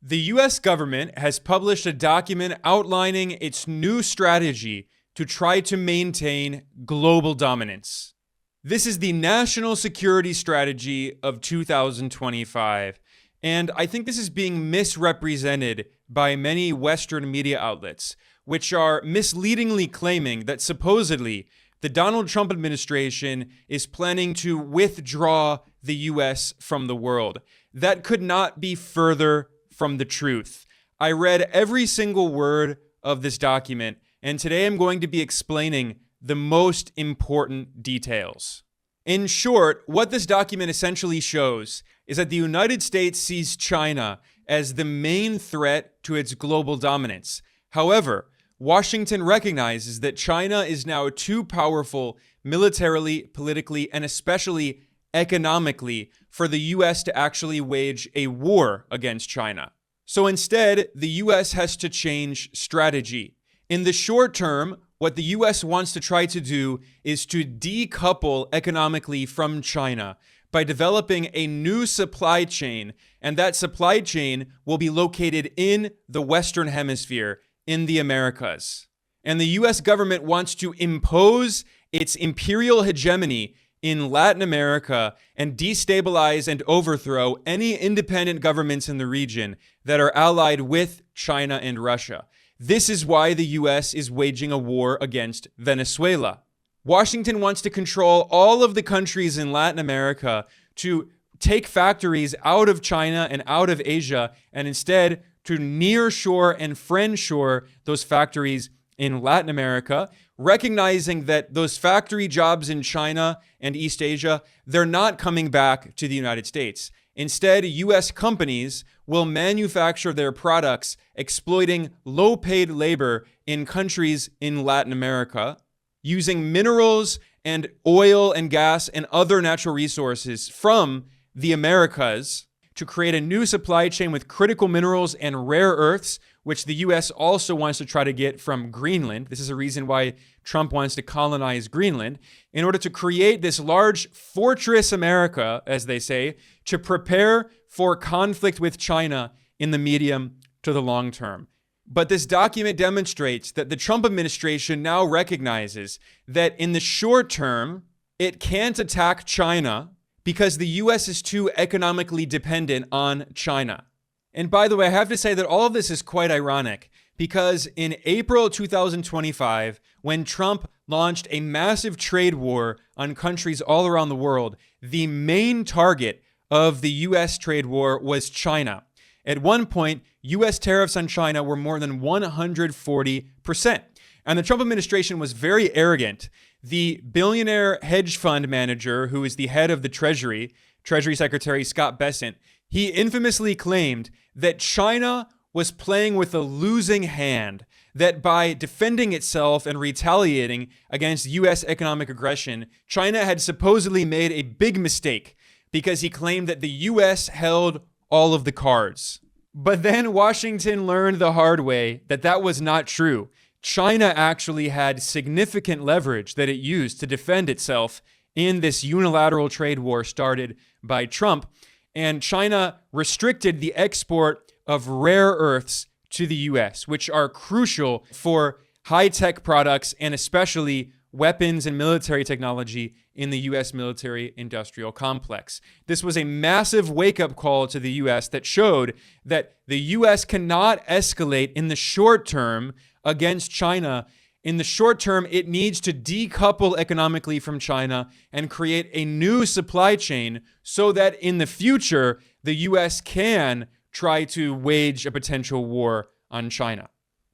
The US government has published a document outlining its new strategy to try to maintain global dominance. This is the National Security Strategy of 2025, and I think this is being misrepresented by many Western media outlets, which are misleadingly claiming that supposedly the Donald Trump administration is planning to withdraw the US from the world. That could not be further from the truth. I read every single word of this document, and today I'm going to be explaining the most important details. In short, what this document essentially shows is that the United States sees China as the main threat to its global dominance. However, Washington recognizes that China is now too powerful militarily, politically, and especially economically for the US to actually wage a war against China. So instead, the US has to change strategy. In the short term, what the US wants to try to do is to decouple economically from China by developing a new supply chain, and that supply chain will be located in the Western Hemisphere, in the Americas. And the US government wants to impose its imperial hegemony in Latin America and destabilize and overthrow any independent governments in the region that are allied with China and Russia. This is why the US is waging a war against Venezuela. Washington wants to control all of the countries in Latin America to take factories out of China and out of Asia, and instead to nearshore and friendshore those factories in Latin America, recognizing that those factory jobs in China and East Asia, they're not coming back to the United States. Instead, US companies will manufacture their products exploiting low-paid labor in countries in Latin America, using minerals and oil and gas and other natural resources from the Americas to create a new supply chain with critical minerals and rare earths, which the US also wants to try to get from Greenland. This is a reason why Trump wants to colonize Greenland, in order to create this large fortress America, as they say, to prepare for conflict with China in the medium to the long term. But this document demonstrates that the Trump administration now recognizes that in the short term, it can't attack China because the US is too economically dependent on China. And by the way, I have to say that all of this is quite ironic because in April 2025, when Trump launched a massive trade war on countries all around the world, the main target of the US trade war was China. At one point, US tariffs on China were more than 140%. And the Trump administration was very arrogant. The billionaire hedge fund manager, who is the head of the Treasury Secretary Scott Bessent, he infamously claimed that China was playing with a losing hand, that by defending itself and retaliating against US economic aggression, China had supposedly made a big mistake because he claimed that the US held all of the cards. But then Washington learned the hard way that that was not true. China actually had significant leverage that it used to defend itself in this unilateral trade war started by Trump. And China restricted the export of rare earths to the US, which are crucial for high-tech products and especially weapons and military technology in the US military-industrial complex. This was a massive wake-up call to the US that showed that the US cannot escalate in the short term against China. In the short term, it needs to decouple economically from China and create a new supply chain so that in the future, the US can try to wage a potential war on China.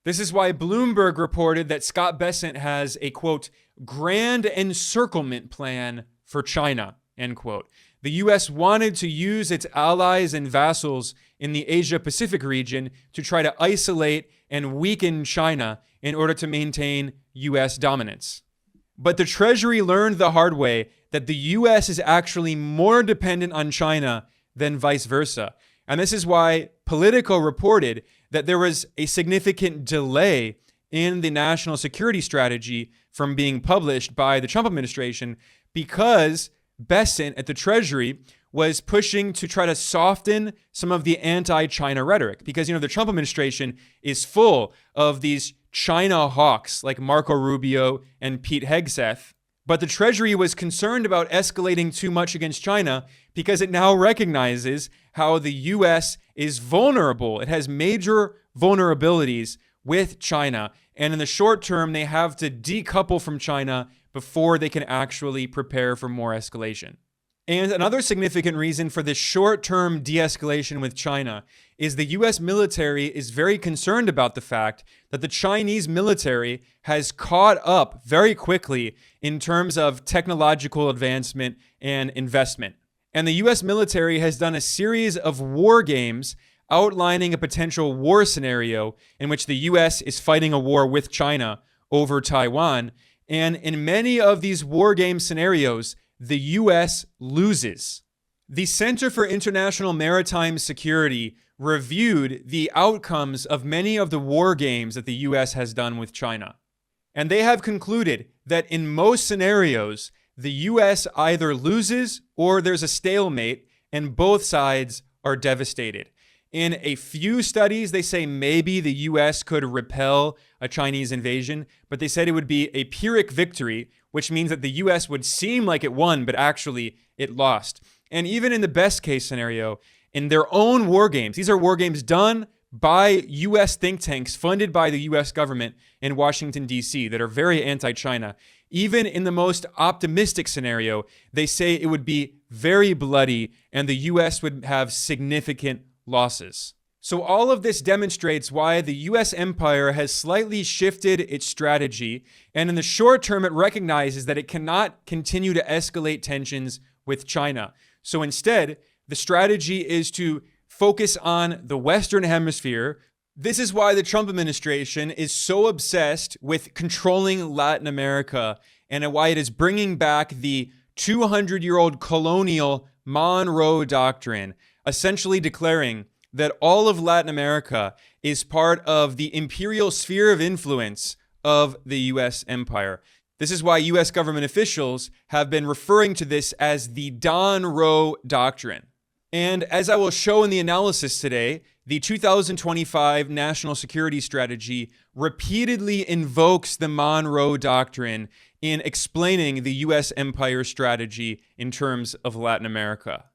This is why Bloomberg reported that Scott Bessent has a, quote, grand encirclement plan for China, end quote. The US wanted to use its allies and vassals in the Asia-Pacific region to try to isolate and weaken China in order to maintain US dominance. But the Treasury learned the hard way that the US is actually more dependent on China than vice versa. And this is why Politico reported that there was a significant delay in the national security strategy from being published by the Trump administration because Bessent at the Treasury was pushing to try to soften some of the anti-China rhetoric because, the Trump administration is full of these China hawks like Marco Rubio and Pete Hegseth. But the Treasury was concerned about escalating too much against China because it now recognizes how the U.S. is vulnerable. It has major vulnerabilities with China. And in the short term, they have to decouple from China before they can actually prepare for more escalation. And another significant reason for this short-term de-escalation with China is the U.S. military is very concerned about the fact that the Chinese military has caught up very quickly in terms of technological advancement and investment. And the U.S. military has done a series of war games outlining a potential war scenario in which the U.S. is fighting a war with China over Taiwan. And in many of these war game scenarios, the U.S. loses. The Center for International Maritime Security reviewed the outcomes of many of the war games that the U.S. has done with China. And they have concluded that in most scenarios, the U.S. either loses or there's a stalemate, and both sides are devastated. In a few studies, they say maybe the U.S. could repel a Chinese invasion, but they said it would be a Pyrrhic victory, which means that the U.S. would seem like it won, but actually it lost. And even in the best case scenario, in their own war games, these are war games done by U.S. think tanks funded by the U.S. government in Washington, D.C. that are very anti-China. Even in the most optimistic scenario, they say it would be very bloody and the U.S. would have significant losses. So all of this demonstrates why the U.S. empire has slightly shifted its strategy, and in the short term, it recognizes that it cannot continue to escalate tensions with China. So instead, the strategy is to focus on the Western Hemisphere. This is why the Trump administration is so obsessed with controlling Latin America and why it is bringing back the 200-year-old colonial Monroe Doctrine, essentially declaring that all of Latin America is part of the imperial sphere of influence of the U.S. empire. This is why U.S. government officials have been referring to this as the Monroe Doctrine. And as I will show in the analysis today, the 2025 National Security Strategy repeatedly invokes the Monroe Doctrine in explaining the U.S. empire strategy in terms of Latin America.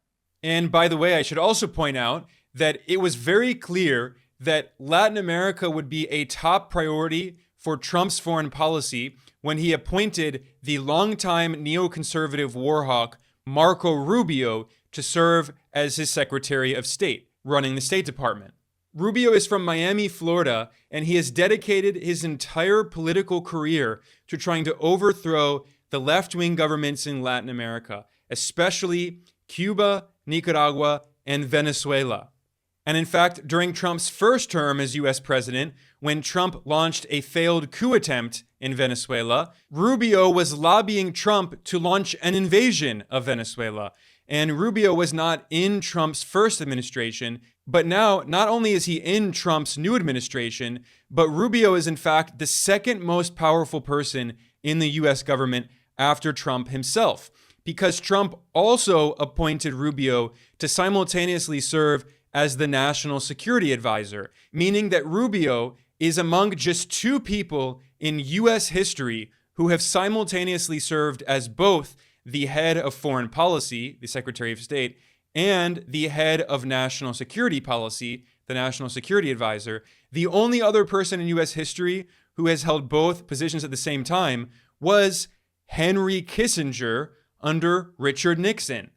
And by the way, I should also point out that it was very clear that Latin America would be a top priority for Trump's foreign policy when he appointed the longtime neoconservative war hawk Marco Rubio to serve as his Secretary of State, running the State Department. Rubio is from Miami, Florida, and he has dedicated his entire political career to trying to overthrow the left-wing governments in Latin America, especially Cuba, Nicaragua, and Venezuela. And in fact, during Trump's first term as U.S. president, when Trump launched a failed coup attempt in Venezuela, Rubio was lobbying Trump to launch an invasion of Venezuela. And Rubio was not in Trump's first administration, but now not only is he in Trump's new administration, but Rubio is in fact the second most powerful person in the U.S. government after Trump himself, because Trump also appointed Rubio to simultaneously serve as the national security advisor, meaning that Rubio is among just two people in U.S. history who have simultaneously served as both the head of foreign policy, the Secretary of State, and the head of national security policy, the national security advisor. The only other person in U.S. history who has held both positions at the same time was Henry Kissinger under Richard Nixon.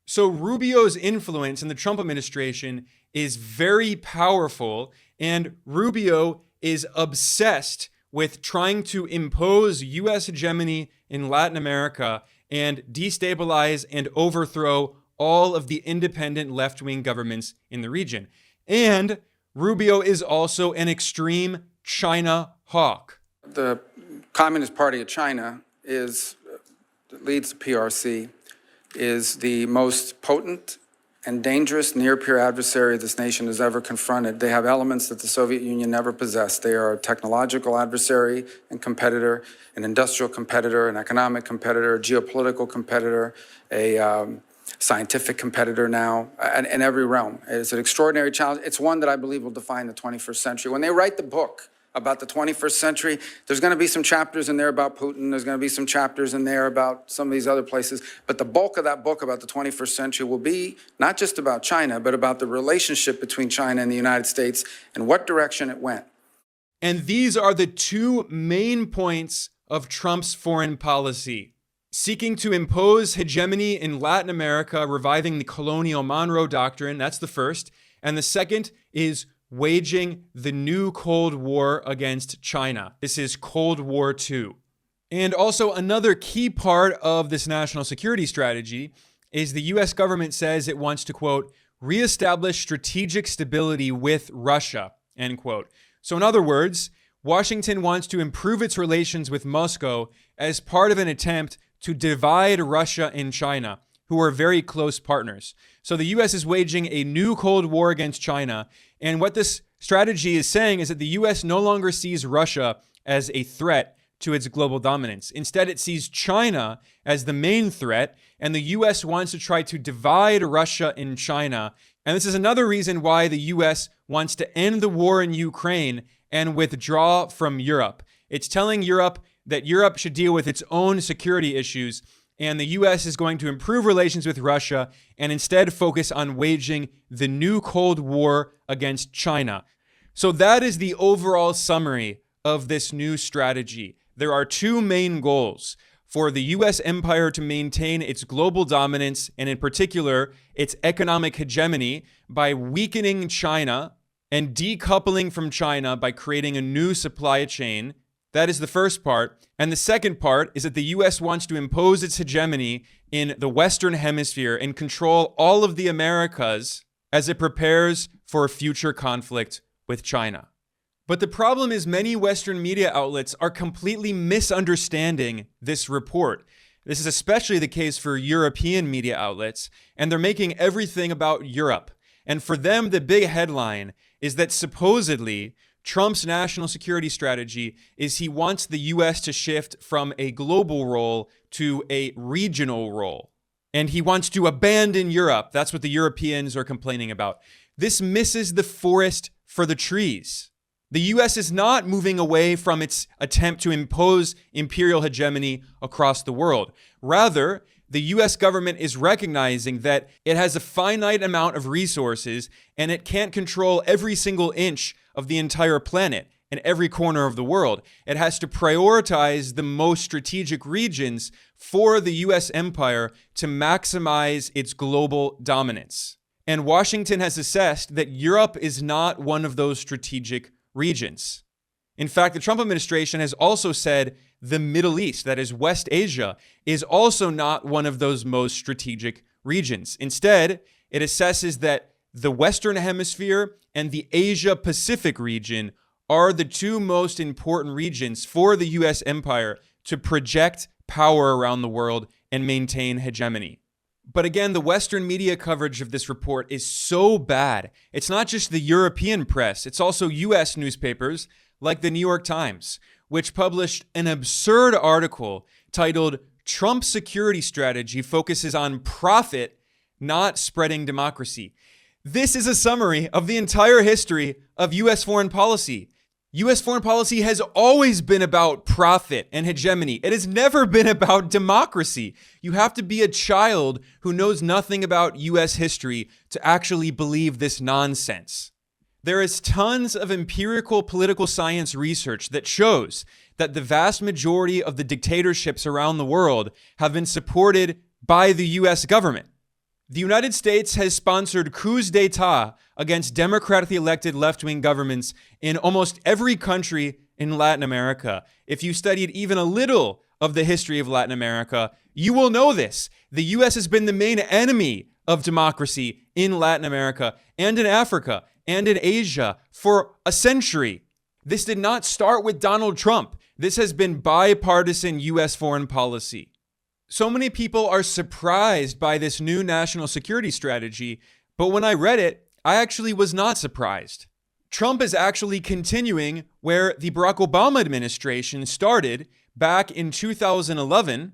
So Rubio's influence in the Trump administration is very powerful, and Rubio is obsessed with trying to impose U.S. hegemony in Latin America and destabilize and overthrow all of the independent left-wing governments in the region. And Rubio is also an extreme China hawk. The Communist Party of China leads the PRC, is the most potent and dangerous near-peer adversary this nation has ever confronted. They have elements that the Soviet Union never possessed. They are a technological adversary and competitor, an industrial competitor, an economic competitor, a geopolitical competitor, a scientific competitor now in every realm. It's an extraordinary challenge. It's one that I believe will define the 21st century. When they write the book about the 21st century, there's going to be some chapters in there about Putin. There's going to be some chapters in there about some of these other places. But the bulk of that book about the 21st century will be not just about China, but about the relationship between China and the United States and what direction it went. And these are the two main points of Trump's foreign policy: seeking to impose hegemony in Latin America, reviving the Colonial Monroe Doctrine. That's the first. And the second is waging the new Cold War against China. This is Cold War II. And also another key part of this national security strategy is the US government says it wants to, quote, reestablish strategic stability with Russia, end quote. So in other words, Washington wants to improve its relations with Moscow as part of an attempt to divide Russia and China, who are very close partners. So the US is waging a new Cold War against China. And what this strategy is saying is that the US no longer sees Russia as a threat to its global dominance. Instead, it sees China as the main threat, and the US wants to try to divide Russia and China. And this is another reason why the US wants to end the war in Ukraine and withdraw from Europe. It's telling Europe that Europe should deal with its own security issues, and the US is going to improve relations with Russia and instead focus on waging the new Cold War against China. So that is the overall summary of this new strategy. There are two main goals: for the US empire to maintain its global dominance, and in particular, its economic hegemony, by weakening China and decoupling from China by creating a new supply chain. That is the first part. And the second part is that the US wants to impose its hegemony in the Western Hemisphere and control all of the Americas as it prepares for a future conflict with China. But the problem is many Western media outlets are completely misunderstanding this report. This is especially the case for European media outlets, and they're making everything about Europe. And for them, the big headline is that supposedly Trump's national security strategy is he wants the US to shift from a global role to a regional role. And he wants to abandon Europe. That's what the Europeans are complaining about. This misses the forest for the trees. The US is not moving away from its attempt to impose imperial hegemony across the world. Rather, the US government is recognizing that it has a finite amount of resources and it can't control every single inch of the entire planet and every corner of the world. It has to prioritize the most strategic regions for the US empire to maximize its global dominance. And Washington has assessed that Europe is not one of those strategic regions. In fact, the Trump administration has also said the Middle East, that is West Asia, is also not one of those most strategic regions. Instead, it assesses that the Western Hemisphere and the Asia-Pacific region are the two most important regions for the US empire to project power around the world and maintain hegemony. But again, the Western media coverage of this report is so bad. It's not just the European press, it's also US newspapers like the New York Times, which published an absurd article titled "Trump's Security Strategy Focuses on Profit, Not Spreading Democracy." This is a summary of the entire history of US foreign policy. US foreign policy has always been about profit and hegemony. It has never been about democracy. You have to be a child who knows nothing about US history to actually believe this nonsense. There is tons of empirical political science research that shows that the vast majority of the dictatorships around the world have been supported by the US government. The United States has sponsored coups d'etat against democratically elected left-wing governments in almost every country in Latin America. If you studied even a little of the history of Latin America, you will know this. The US has been the main enemy of democracy in Latin America and in Africa and in Asia for a century. This did not start with Donald Trump. This has been bipartisan US foreign policy. So many people are surprised by this new national security strategy, but when I read it, I actually was not surprised. Trump is actually continuing where the Barack Obama administration started back in 2011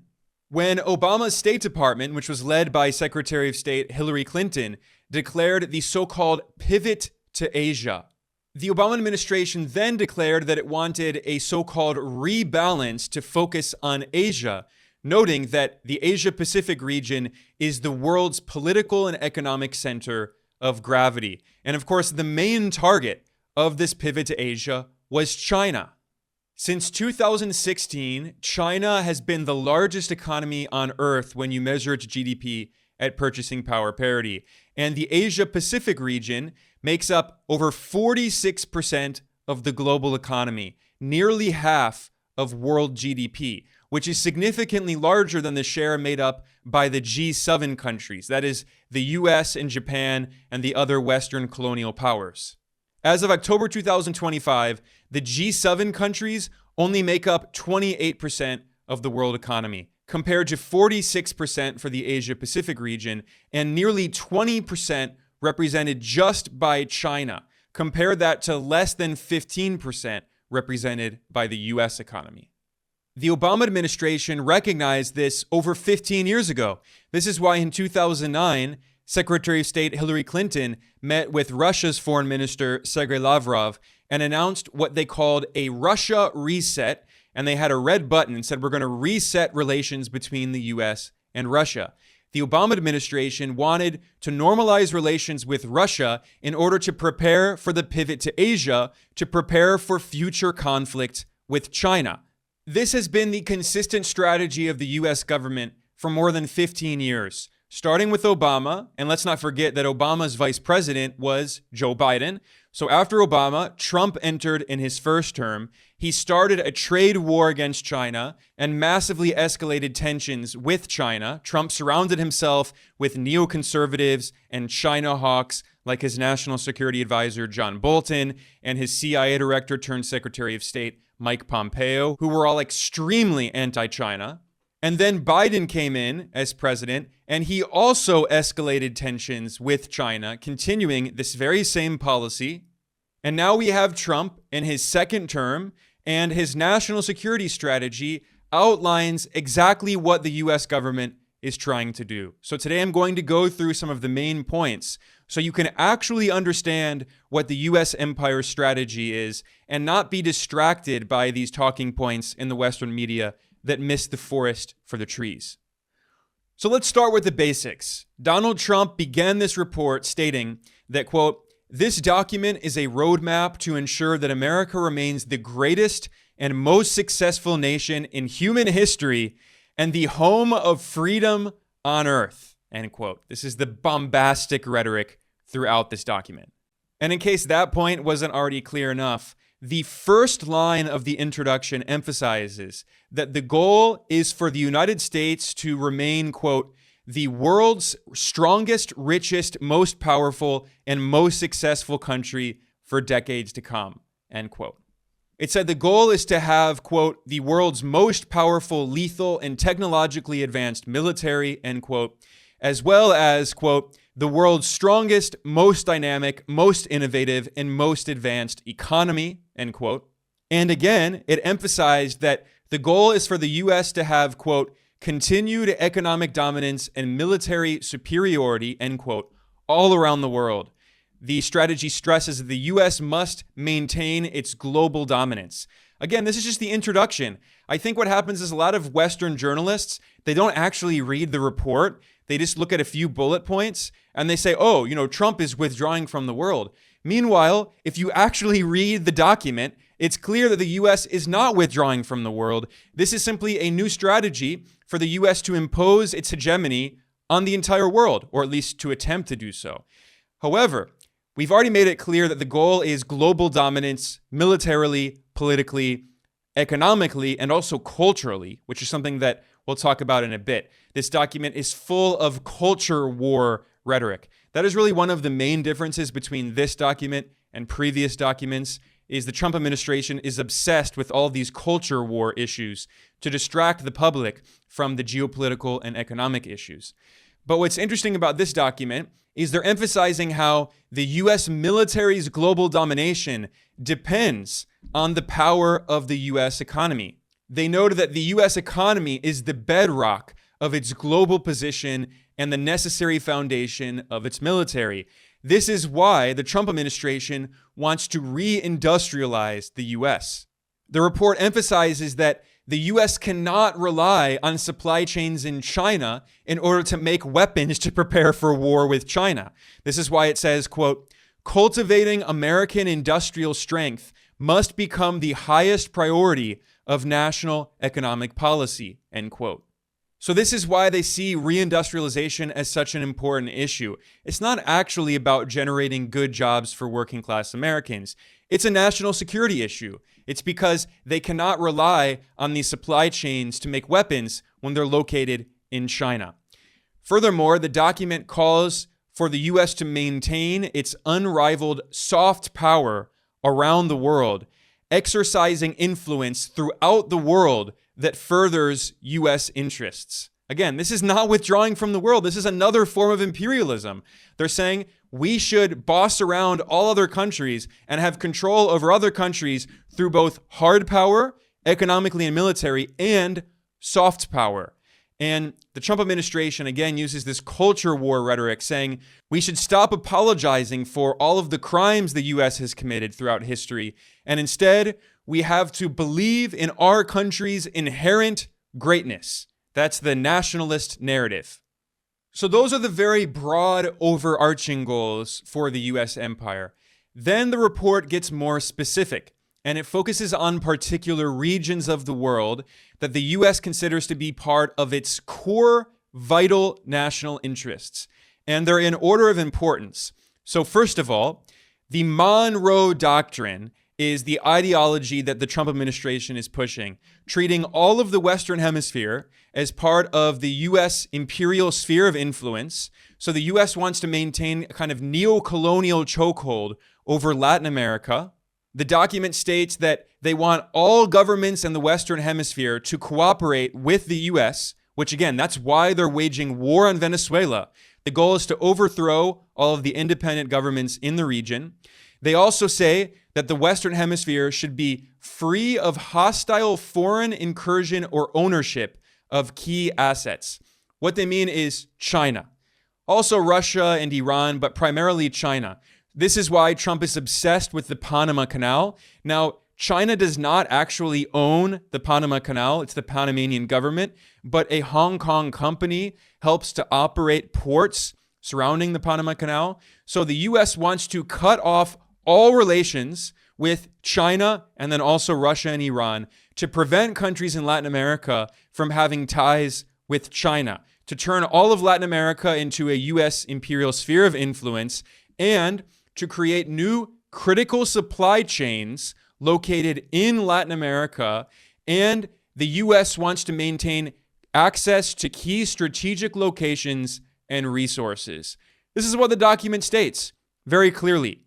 When Obama's State Department, which was led by Secretary of State Hillary Clinton, declared the so-called pivot to Asia, the Obama administration then declared that it wanted a so-called rebalance to focus on Asia, noting that the Asia-Pacific region is the world's political and economic center of gravity. And of course, the main target of this pivot to Asia was China. Since 2016, China has been the largest economy on Earth when you measure its GDP at purchasing power parity. And the Asia-Pacific region makes up over 46% of the global economy, nearly half of world GDP, which is significantly larger than the share made up by the G7 countries, that is, the US and Japan and the other Western colonial powers. As of October 2025, the G7 countries only make up 28% of the world economy, compared to 46% for the Asia-Pacific region and nearly 20% represented just by China. Compare that to less than 15% represented by the US economy. The Obama administration recognized this over 15 years ago. This is why in 2009, Secretary of State Hillary Clinton met with Russia's Foreign Minister Sergei Lavrov and announced what they called a Russia reset. And they had a red button and said, we're going to reset relations between the US and Russia. The Obama administration wanted to normalize relations with Russia in order to prepare for the pivot to Asia, to prepare for future conflict with China. This has been the consistent strategy of the US government for more than 15 years, starting with Obama. And let's not forget that Obama's vice president was Joe Biden. So after Obama, Trump entered in his first term. He started a trade war against China and massively escalated tensions with China. Trump surrounded himself with neoconservatives and China hawks like his national security advisor, John Bolton, and his CIA director turned Secretary of State, Mike Pompeo, who were all extremely anti-China. And then Biden came in as president, and he also escalated tensions with China, continuing this very same policy. And now we have Trump in his second term, and his national security strategy outlines exactly what the US government is trying to do. So today I'm going to go through some of the main points so you can actually understand what the US empire strategy is and not be distracted by these talking points in the Western media that miss the forest for the trees. So let's start with the basics. Donald Trump began this report stating that, quote, "This document is a roadmap to ensure that America remains the greatest and most successful nation in human history and the home of freedom on earth," end quote. This is the bombastic rhetoric throughout this document. And in case that point wasn't already clear enough, the first line of the introduction emphasizes that the goal is for the United States to remain, quote, "the world's strongest, richest, most powerful, and most successful country for decades to come," end quote. It said the goal is to have, quote, "the world's most powerful, lethal, and technologically advanced military," end quote, as well as, quote, "the world's strongest, most dynamic, most innovative, and most advanced economy," end quote. And again, it emphasized that the goal is for the US to have, quote, "continued economic dominance and military superiority," end quote, all around the world. The strategy stresses that the US must maintain its global dominance. Again, this is just the introduction. I think what happens is a lot of Western journalists, they don't actually read the report. They just look at a few bullet points and they say, oh, Trump is withdrawing from the world. Meanwhile, if you actually read the document, it's clear that the US is not withdrawing from the world. This is simply a new strategy for the US to impose its hegemony on the entire world, or at least to attempt to do so. However, we've already made it clear that the goal is global dominance militarily, politically, economically, and also culturally, which is something that we'll talk about in a bit. This document is full of culture war rhetoric. That is really one of the main differences between this document and previous documents, is the Trump administration is obsessed with all these culture war issues to distract the public from the geopolitical and economic issues. But what's interesting about this document is they're emphasizing how the US military's global domination depends on the power of the US economy. They noted that the US economy is the bedrock of its global position and the necessary foundation of its military. This is why the Trump administration wants to re-industrialize the US. The report emphasizes that the US cannot rely on supply chains in China in order to make weapons to prepare for war with China. This is why it says, quote, cultivating American industrial strength must become the highest priority of national economic policy, end quote. So this is why they see reindustrialization as such an important issue. It's not actually about generating good jobs for working class Americans. It's a national security issue. It's because they cannot rely on these supply chains to make weapons when they're located in China. Furthermore, the document calls for the US to maintain its unrivaled soft power around the world, exercising influence throughout the world that furthers US interests. Again, this is not withdrawing from the world. This is another form of imperialism. They're saying we should boss around all other countries and have control over other countries through both hard power, economically and military, and soft power. And the Trump administration, again, uses this culture war rhetoric, saying we should stop apologizing for all of the crimes the US has committed throughout history. And instead, we have to believe in our country's inherent greatness. That's the nationalist narrative. So those are the very broad, overarching goals for the US empire. Then the report gets more specific, and it focuses on particular regions of the world that the US considers to be part of its core, vital national interests. And they're in order of importance. So first of all, the Monroe Doctrine is the ideology that the Trump administration is pushing, treating all of the Western Hemisphere as part of the US imperial sphere of influence. So the US wants to maintain a kind of neo-colonial chokehold over Latin America. The document states that they want all governments in the Western Hemisphere to cooperate with the US, which again, that's why they're waging war on Venezuela. The goal is to overthrow all of the independent governments in the region. They also say that the Western Hemisphere should be free of hostile foreign incursion or ownership of key assets. What they mean is China. Also Russia and Iran, but primarily China. This is why Trump is obsessed with the Panama Canal. Now, China does not actually own the Panama Canal. It's the Panamanian government, but a Hong Kong company helps to operate ports surrounding the Panama Canal. So the US wants to cut off all relations with China and then also Russia and Iran to prevent countries in Latin America from having ties with China, to turn all of Latin America into a US imperial sphere of influence, and to create new critical supply chains located in Latin America. And the US wants to maintain access to key strategic locations and resources. This is what the document states very clearly.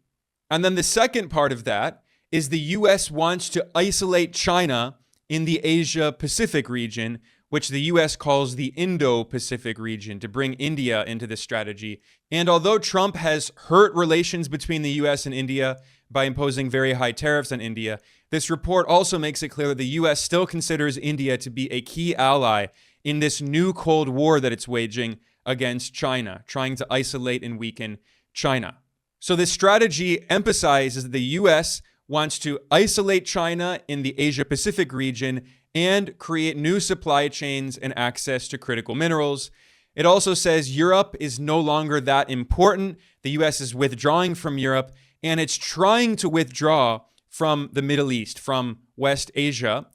And then the second part of that is the US wants to isolate China in the Asia-Pacific region, which the US calls the Indo-Pacific region, to bring India into this strategy. And although Trump has hurt relations between the US and India by imposing very high tariffs on India, this report also makes it clear that the US still considers India to be a key ally in this new Cold War that it's waging against China, trying to isolate and weaken China. So this strategy emphasizes that the US wants to isolate China in the Asia-Pacific region and create new supply chains and access to critical minerals. It also says Europe is no longer that important. The US is withdrawing from Europe, and it's trying to withdraw from the Middle East, from West Asia.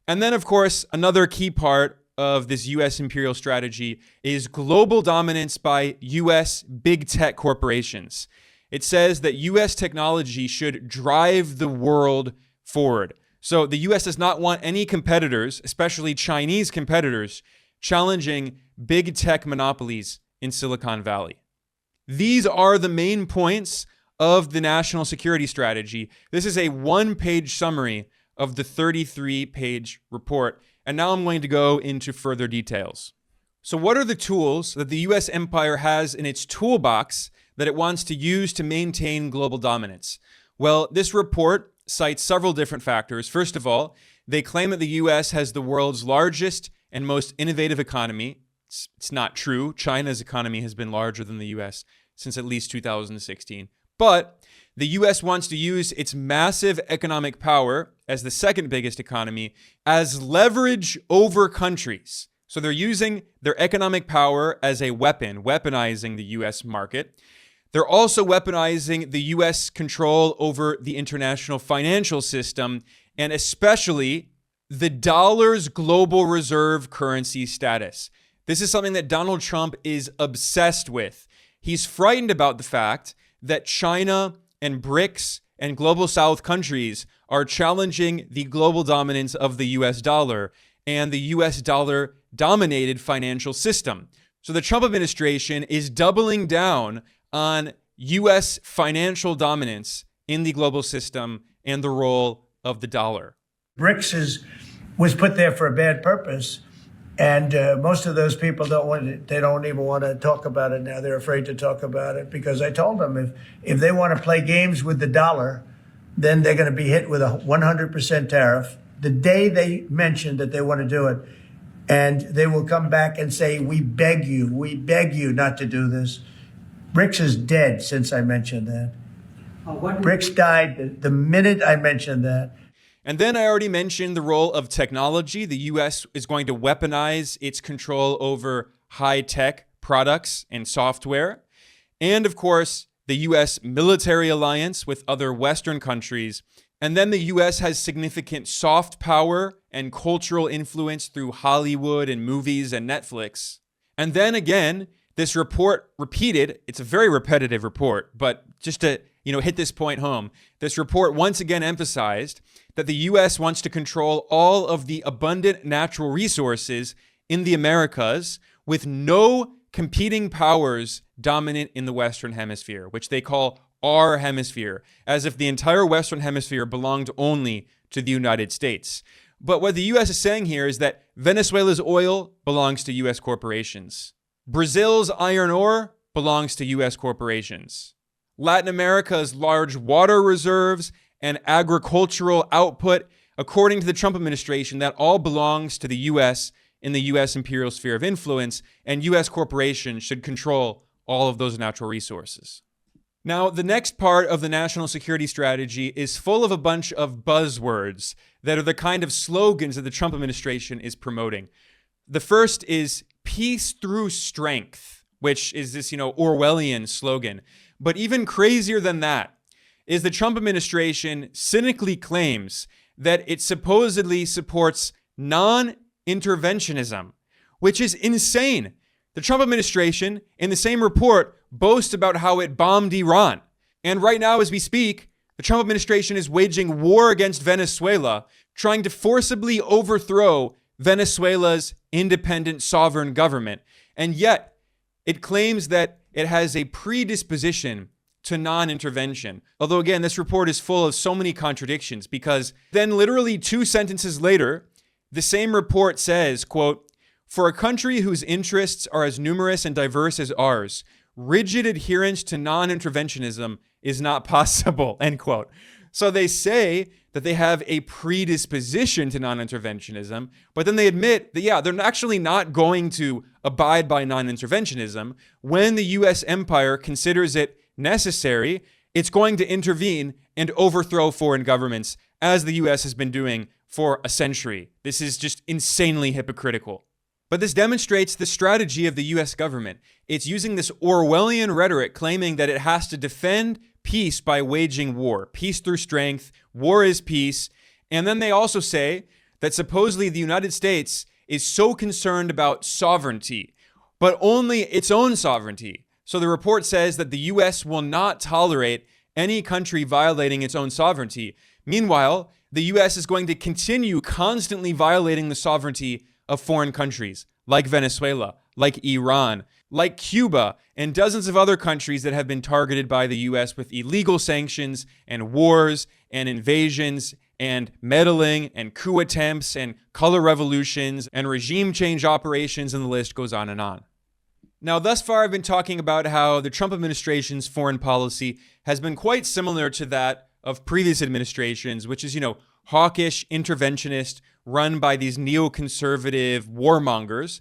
And then, of course, another key part of this US imperial strategy is global dominance by US big tech corporations. It says that US technology should drive the world forward. So the US does not want any competitors, especially Chinese competitors, challenging big tech monopolies in Silicon Valley. These are the main points of the national security strategy. This is a one-page summary of the 33-page report. And now I'm going to go into further details. So what are the tools that the US empire has in its toolbox that it wants to use to maintain global dominance? Well, this report cites several different factors. First of all, they claim that the US has the world's largest and most innovative economy. It's not true. China's economy has been larger than the US since at least 2016. But the US wants to use its massive economic power as the second biggest economy as leverage over countries. So they're using their economic power as a weapon, weaponizing the US market. They're also weaponizing the US control over the international financial system, and especially the dollar's global reserve currency status. This is something that Donald Trump is obsessed with. He's frightened about the fact that China and BRICS and global South countries are challenging the global dominance of the US dollar and the US dollar dominated financial system. So the Trump administration is doubling down on US financial dominance in the global system and the role of the dollar. BRICS was put there for a bad purpose. And most of those people they don't even want to talk about it now. They're afraid to talk about it because I told them if they want to play games with the dollar, then they're going to be hit with a 100% tariff the day they mention that they want to do it. And they will come back and say, we beg you not to do this. BRICS is dead since I mentioned that. BRICS died the minute I mentioned that. And then I already mentioned the role of technology. The US is going to weaponize its control over high-tech products and software. And of course, the US military alliance with other Western countries. And then the US has significant soft power and cultural influence through Hollywood and movies and Netflix. And then again, this report repeated, it's a very repetitive report, but just to hit this point home, this report once again emphasized that the US wants to control all of the abundant natural resources in the Americas with no competing powers dominant in the Western Hemisphere, which they call our hemisphere, as if the entire Western Hemisphere belonged only to the United States. But what the US is saying here is that Venezuela's oil belongs to US corporations. Brazil's iron ore belongs to US corporations. Latin America's large water reserves and agricultural output, according to the Trump administration, that all belongs to the US in the US imperial sphere of influence, and US corporations should control all of those natural resources. Now, the next part of the national security strategy is full of a bunch of buzzwords that are the kind of slogans that the Trump administration is promoting. The first is peace through strength, which is this, Orwellian slogan. But even crazier than that is the Trump administration cynically claims that it supposedly supports non-interventionism, which is insane. The Trump administration, in the same report, boasts about how it bombed Iran. And right now, as we speak, the Trump administration is waging war against Venezuela, trying to forcibly overthrow Venezuela's independent sovereign government. And yet, it claims that it has a predisposition to non-intervention. Although, again, this report is full of so many contradictions because then literally 2 sentences later, the same report says, quote, "For a country whose interests are as numerous and diverse as ours, rigid adherence to non-interventionism is not possible," end quote. So they say that they have a predisposition to non-interventionism, but then they admit that, they're actually not going to abide by non-interventionism. When the US empire considers it necessary, it's going to intervene and overthrow foreign governments, as the US has been doing for a century. This is just insanely hypocritical. But this demonstrates the strategy of the US government. It's using this Orwellian rhetoric claiming that it has to defend peace by waging war. Peace through strength, war is peace. And then they also say that supposedly the United States is so concerned about sovereignty, but only its own sovereignty. So the report says that the US will not tolerate any country violating its own sovereignty. Meanwhile, the US is going to continue constantly violating the sovereignty of foreign countries, like Venezuela, like Iran, like Cuba, and dozens of other countries that have been targeted by the US with illegal sanctions and wars and invasions and meddling and coup attempts and color revolutions and regime change operations, and the list goes on and on. Now, thus far, I've been talking about how the Trump administration's foreign policy has been quite similar to that of previous administrations, which is, hawkish, interventionist, run by these neoconservative warmongers.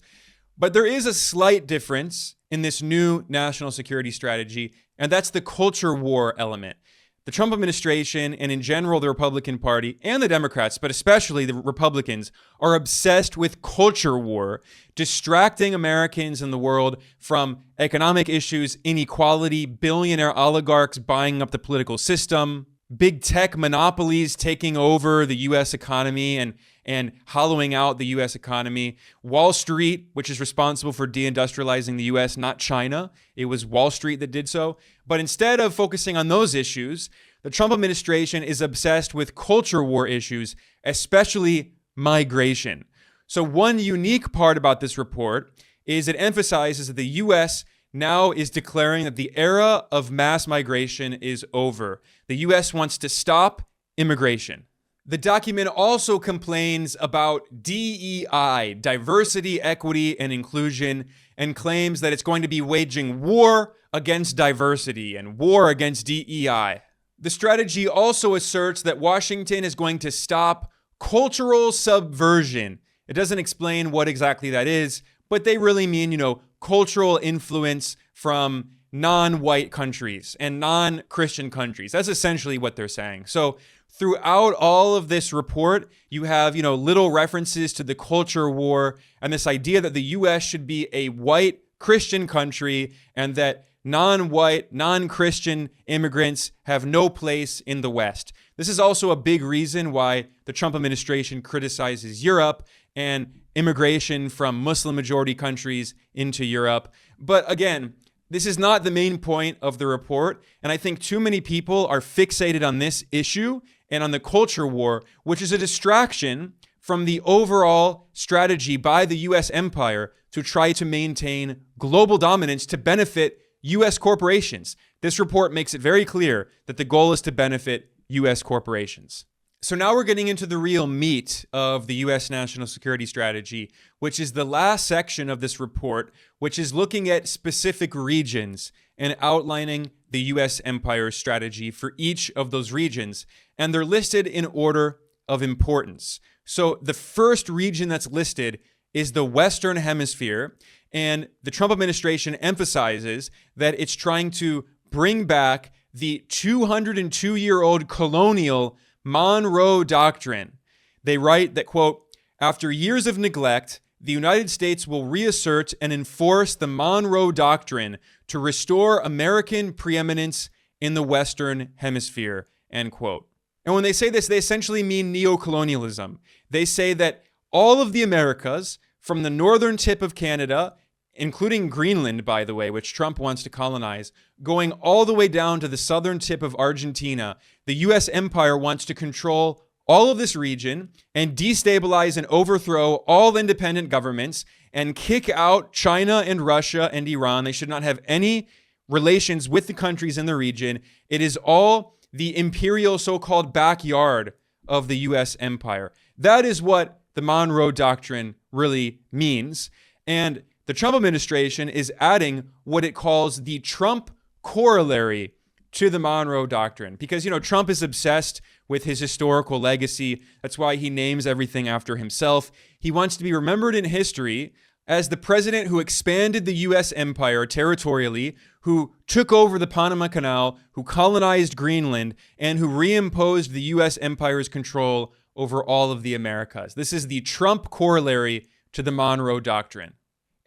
But there is a slight difference in this new national security strategy, and that's the culture war element. The Trump administration, and in general the Republican Party and the Democrats, but especially the Republicans, are obsessed with culture war, distracting Americans and the world from economic issues, inequality, billionaire oligarchs buying up the political system, big tech monopolies taking over the U.S. economy and hollowing out the U.S. economy. Wall Street, which is responsible for deindustrializing the U.S., not China. It was Wall Street that did so. But instead of focusing on those issues, the Trump administration is obsessed with culture war issues, especially migration. So one unique part about this report is it emphasizes that the U.S. now is declaring that the era of mass migration is over. The U.S. wants to stop immigration. The document also complains about DEI, diversity, equity, and inclusion, and claims that it's going to be waging war against diversity and war against DEI. The strategy also asserts that Washington is going to stop cultural subversion. It doesn't explain what exactly that is, but they really mean, cultural influence from non-white countries and non-Christian countries. That's essentially what they're saying. So throughout all of this report, you have, little references to the culture war and this idea that the U.S. should be a white Christian country and that non-white, non-Christian immigrants have no place in the West. This is also a big reason why the Trump administration criticizes Europe and immigration from Muslim-majority countries into Europe. But again, this is not the main point of the report, and I think too many people are fixated on this issue and on the culture war, which is a distraction from the overall strategy by the U.S. empire to try to maintain global dominance to benefit U.S. corporations. This report makes it very clear that the goal is to benefit U.S. corporations. So now we're getting into the real meat of the U.S. national security strategy, which is the last section of this report, which is looking at specific regions and outlining the U.S. empire's strategy for each of those regions. And they're listed in order of importance. So the first region that's listed is the Western Hemisphere. And the Trump administration emphasizes that it's trying to bring back the 202-year-old colonial Monroe Doctrine. They write that, quote, after years of neglect, the United States will reassert and enforce the Monroe Doctrine to restore American preeminence in the Western Hemisphere, end quote. And when they say this, they essentially mean neocolonialism. They say that all of the Americas, from the northern tip of Canada, including Greenland, by the way, which Trump wants to colonize, going all the way down to the southern tip of Argentina, the U.S. empire wants to control all of this region and destabilize and overthrow all independent governments and kick out China and Russia and Iran. They should not have any relations with the countries in the region. It is all the imperial so-called backyard of the U.S. empire. That is what the Monroe Doctrine really means. And the Trump administration is adding what it calls the Trump corollary to the Monroe Doctrine. Because, Trump is obsessed with his historical legacy. That's why he names everything after himself. He wants to be remembered in history as the president who expanded the U.S. empire territorially, who took over the Panama Canal, who colonized Greenland, and who reimposed the U.S. empire's control over all of the Americas. This is the Trump corollary to the Monroe Doctrine.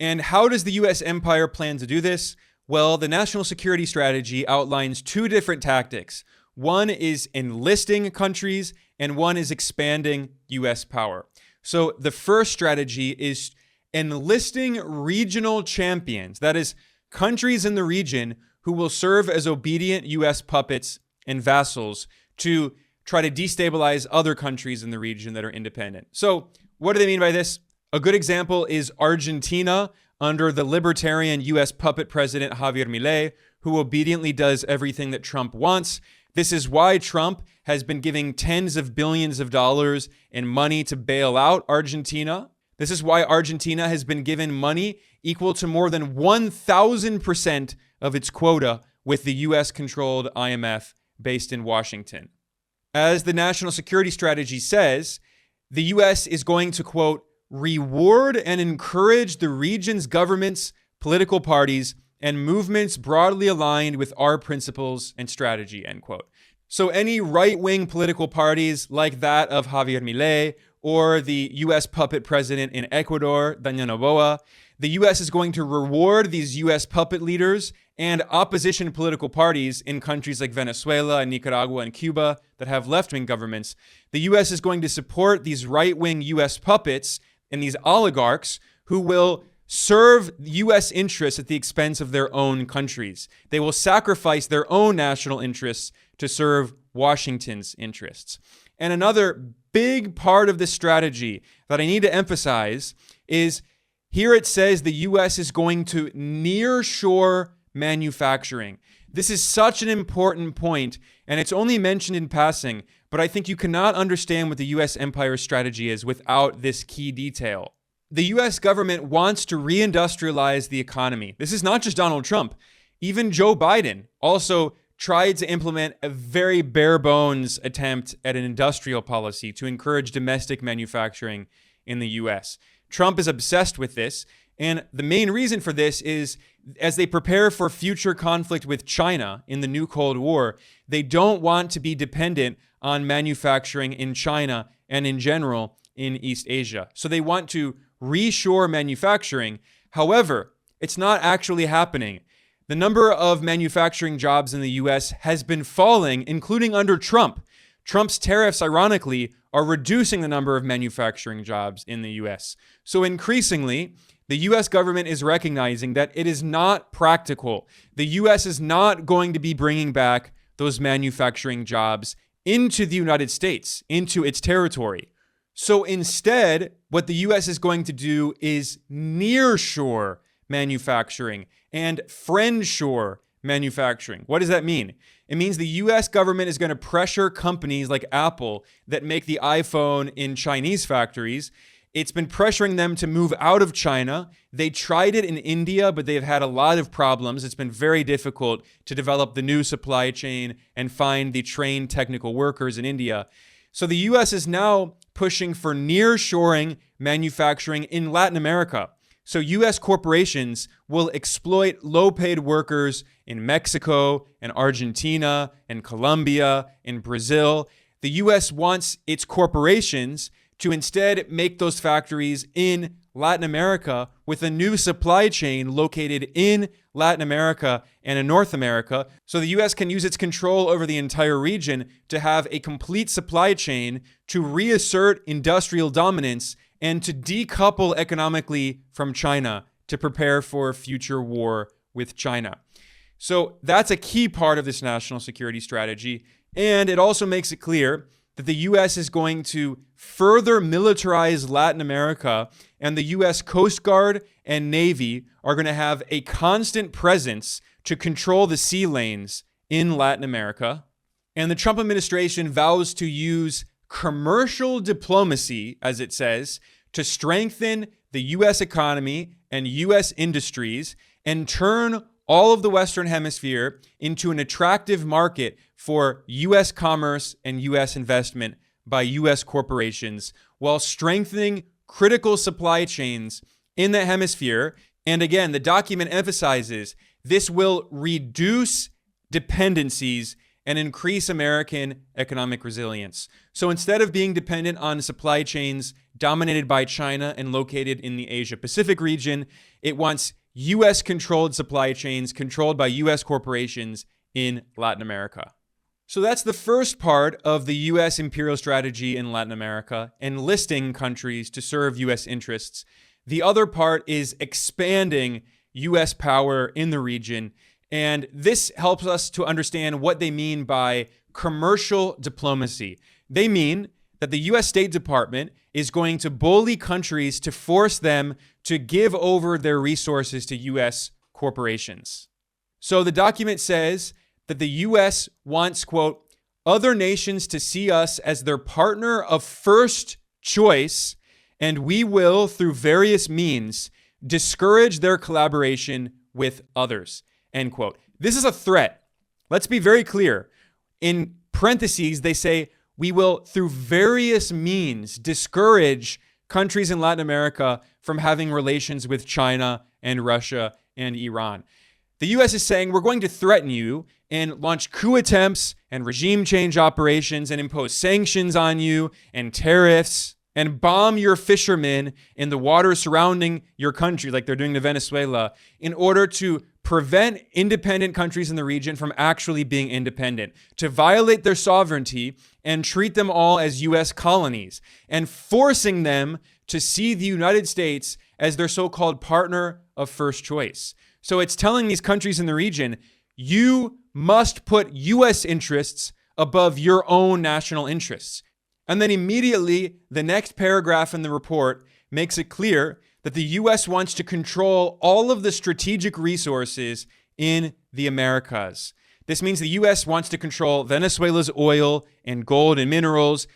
And how does the U.S. empire plan to do this? Well, the national security strategy outlines two different tactics. One is enlisting countries, and one is expanding U.S. power. So the first strategy is enlisting regional champions, that is, countries in the region who will serve as obedient U.S. puppets and vassals to try to destabilize other countries in the region that are independent. So what do they mean by this? A good example is Argentina under the libertarian U.S. puppet president Javier Milei, who obediently does everything that Trump wants. This is why Trump has been giving tens of billions of dollars in money to bail out Argentina. This is why Argentina has been given money equal to more than 1,000% of its quota with the U.S.-controlled IMF based in Washington. As the national security strategy says, the U.S. is going to, quote, reward and encourage the region's governments, political parties, and movements broadly aligned with our principles and strategy, end quote. So any right-wing political parties like that of Javier Milei or the U.S. puppet president in Ecuador, Daniel Noboa, the U.S. is going to reward these U.S. puppet leaders and opposition political parties in countries like Venezuela and Nicaragua and Cuba that have left-wing governments. The U.S. is going to support these right-wing U.S. puppets and these oligarchs who will serve U.S. interests at the expense of their own countries. They will sacrifice their own national interests to serve Washington's interests. And another big part of this strategy that I need to emphasize is here it says the U.S. is going to nearshore manufacturing. This is such an important point, and it's only mentioned in passing, but I think you cannot understand what the U.S. empire's strategy is without this key detail. The U.S. government wants to reindustrialize the economy. This is not just Donald Trump. Even Joe Biden also tried to implement a very bare bones attempt at an industrial policy to encourage domestic manufacturing in the U.S. Trump is obsessed with this, and the main reason for this is as they prepare for future conflict with China in the new Cold War, they don't want to be dependent on manufacturing in China and in general in East Asia. So they want to reshore manufacturing. However, it's not actually happening. The number of manufacturing jobs in the U.S. has been falling, including under Trump. Trump's tariffs, ironically, are reducing the number of manufacturing jobs in the U.S. So increasingly, the U.S. government is recognizing that it is not practical. The U.S. is not going to be bringing back those manufacturing jobs into the United States, into its territory. So instead, what the U.S. is going to do is nearshore manufacturing and friendshore manufacturing. What does that mean? It means the U.S. government is going to pressure companies like Apple that make the iPhone in Chinese factories. It's been pressuring them to move out of China. They tried it in India, but they've had a lot of problems. It's been very difficult to develop the new supply chain and find the trained technical workers in India. So the U.S. is now pushing for nearshoring manufacturing in Latin America. So U.S. corporations will exploit low-paid workers in Mexico and Argentina and Colombia and Brazil. The U.S. wants its corporations to instead make those factories in Latin America with a new supply chain located in Latin America and in North America. So the U.S. can use its control over the entire region to have a complete supply chain to reassert industrial dominance and to decouple economically from China to prepare for a future war with China. So that's a key part of this national security strategy. And it also makes it clear that the U.S. is going to further militarize Latin America, and the U.S. Coast Guard and Navy are going to have a constant presence to control the sea lanes in Latin America. And the Trump administration vows to use commercial diplomacy, as it says, to strengthen the U.S. economy and U.S. industries and turn all of the Western Hemisphere into an attractive market for U.S. commerce and U.S. investment by U.S. corporations while strengthening critical supply chains in the hemisphere. And again, the document emphasizes this will reduce dependencies and increase American economic resilience. So instead of being dependent on supply chains dominated by China and located in the Asia-Pacific region, it wants U.S.-controlled supply chains controlled by U.S. corporations in Latin America. So that's the first part of the U.S. imperial strategy in Latin America, enlisting countries to serve U.S. interests. The other part is expanding U.S. power in the region. And this helps us to understand what they mean by commercial diplomacy. They mean that the U.S. State Department is going to bully countries to force them to give over their resources to U.S. corporations. So the document says that the U.S. wants, quote, other nations to see us as their partner of first choice, and we will, through various means, discourage their collaboration with others, end quote. This is a threat. Let's be very clear. In parentheses, they say, we will, through various means, discourage countries in Latin America from having relations with China and Russia and Iran. The US is saying we're going to threaten you and launch coup attempts and regime change operations and impose sanctions on you and tariffs and bomb your fishermen in the water surrounding your country like they're doing to Venezuela in order to prevent independent countries in the region from actually being independent, to violate their sovereignty and treat them all as US colonies, and forcing them to see the United States as their so-called partner of first choice. So it's telling these countries in the region, you must put US interests above your own national interests. And then immediately, the next paragraph in the report makes it clear that the US wants to control all of the strategic resources in the Americas. This means the US wants to control Venezuela's oil and gold and minerals.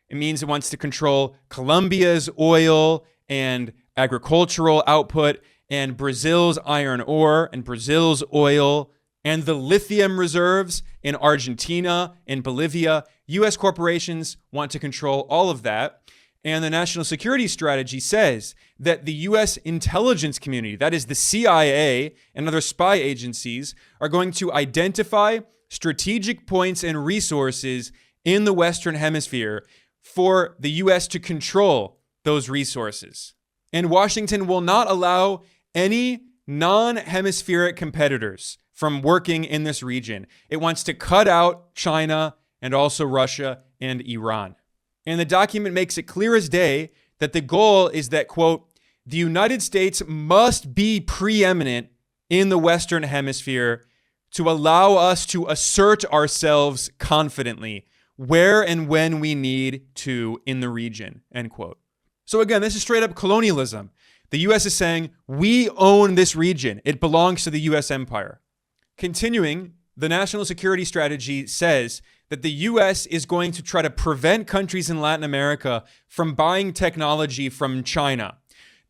It means it wants to control Colombia's oil and agricultural output, and Brazil's iron ore and Brazil's oil, and the lithium reserves in Argentina and Bolivia. US corporations want to control all of that. And the national security strategy says that the US intelligence community, that is the CIA and other spy agencies, are going to identify strategic points and resources in the Western Hemisphere for the US to control those resources. And Washington will not allow any non-hemispheric competitors from working in this region. It wants to cut out China and also Russia and Iran. And the document makes it clear as day that the goal is that, quote, the United States must be preeminent in the Western Hemisphere to allow us to assert ourselves confidently where and when we need to in the region, end quote. So again, this is straight up colonialism. The US is saying, we own this region. It belongs to the US empire. Continuing, the national security strategy says that the US is going to try to prevent countries in Latin America from buying technology from China.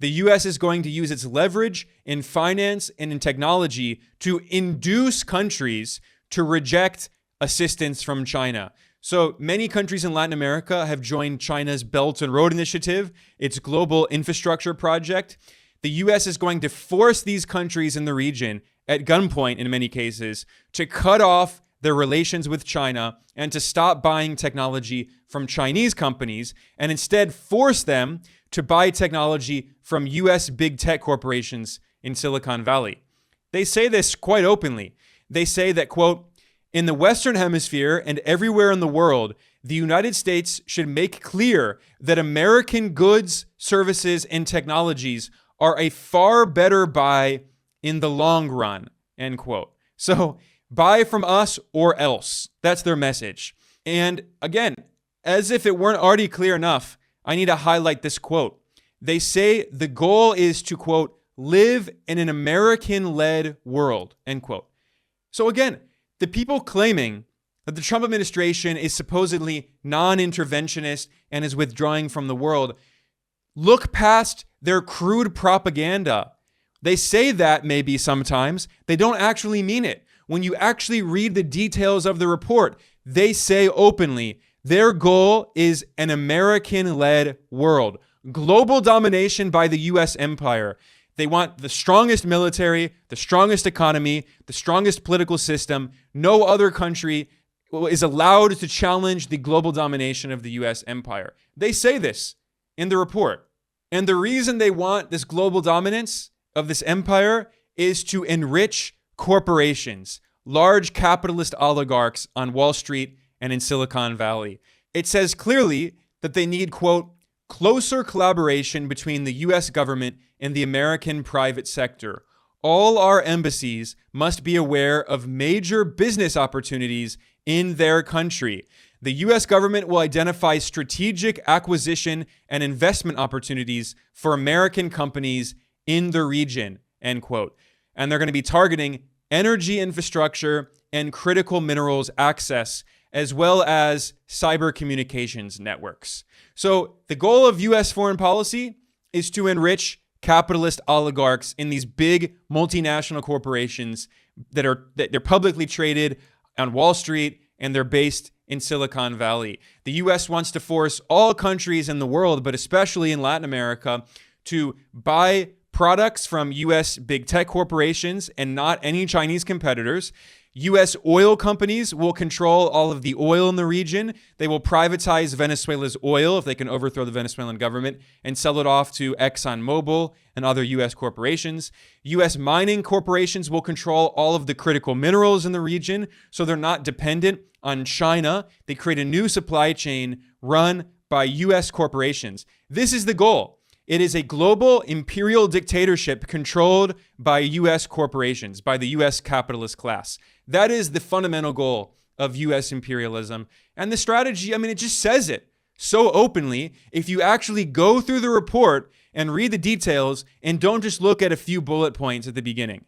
The US is going to use its leverage in finance and in technology to induce countries to reject assistance from China. So many countries in Latin America have joined China's Belt and Road Initiative, its global infrastructure project. The US is going to force these countries in the region, at gunpoint in many cases, to cut off their relations with China and to stop buying technology from Chinese companies and instead force them to buy technology from US big tech corporations in Silicon Valley. They say this quite openly. They say that, quote, in the Western Hemisphere and everywhere in the world, the United States should make clear that American goods, services, and technologies are a far better buy in the long run, end quote. So buy from us or else. That's their message. And again, as if it weren't already clear enough, I need to highlight this quote. They say the goal is to, quote, live in an American-led world, end quote. So again, the people claiming that the Trump administration is supposedly non-interventionist and is withdrawing from the world look past their crude propaganda. They say that maybe sometimes. They don't actually mean it. When you actually read the details of the report, they say openly their goal is an American-led world. Global domination by the US empire. They want the strongest military, the strongest economy, the strongest political system. No other country is allowed to challenge the global domination of the US empire. They say this in the report. And the reason they want this global dominance of this empire is to enrich corporations, large capitalist oligarchs on Wall Street and in Silicon Valley. It says clearly that they need, quote, closer collaboration between the US government and the American private sector. All our embassies must be aware of major business opportunities in their country. The US government will identify strategic acquisition and investment opportunities for American companies in the region, end quote. And they're going to be targeting energy infrastructure and critical minerals access, as well as cyber communications networks. So the goal of US foreign policy is to enrich capitalist oligarchs in these big multinational corporations that they're publicly traded on Wall Street and they're based in Silicon Valley. The US wants to force all countries in the world, but especially in Latin America, to buy products from US big tech corporations and not any Chinese competitors. US oil companies will control all of the oil in the region. They will privatize Venezuela's oil if they can overthrow the Venezuelan government and sell it off to ExxonMobil and other US corporations. US mining corporations will control all of the critical minerals in the region, so they're not dependent on China. They create a new supply chain run by US corporations. This is the goal. It is a global imperial dictatorship controlled by US corporations, by the US capitalist class. That is the fundamental goal of US imperialism. And the strategy, it just says it so openly. If you actually go through the report and read the details and don't just look at a few bullet points at the beginning.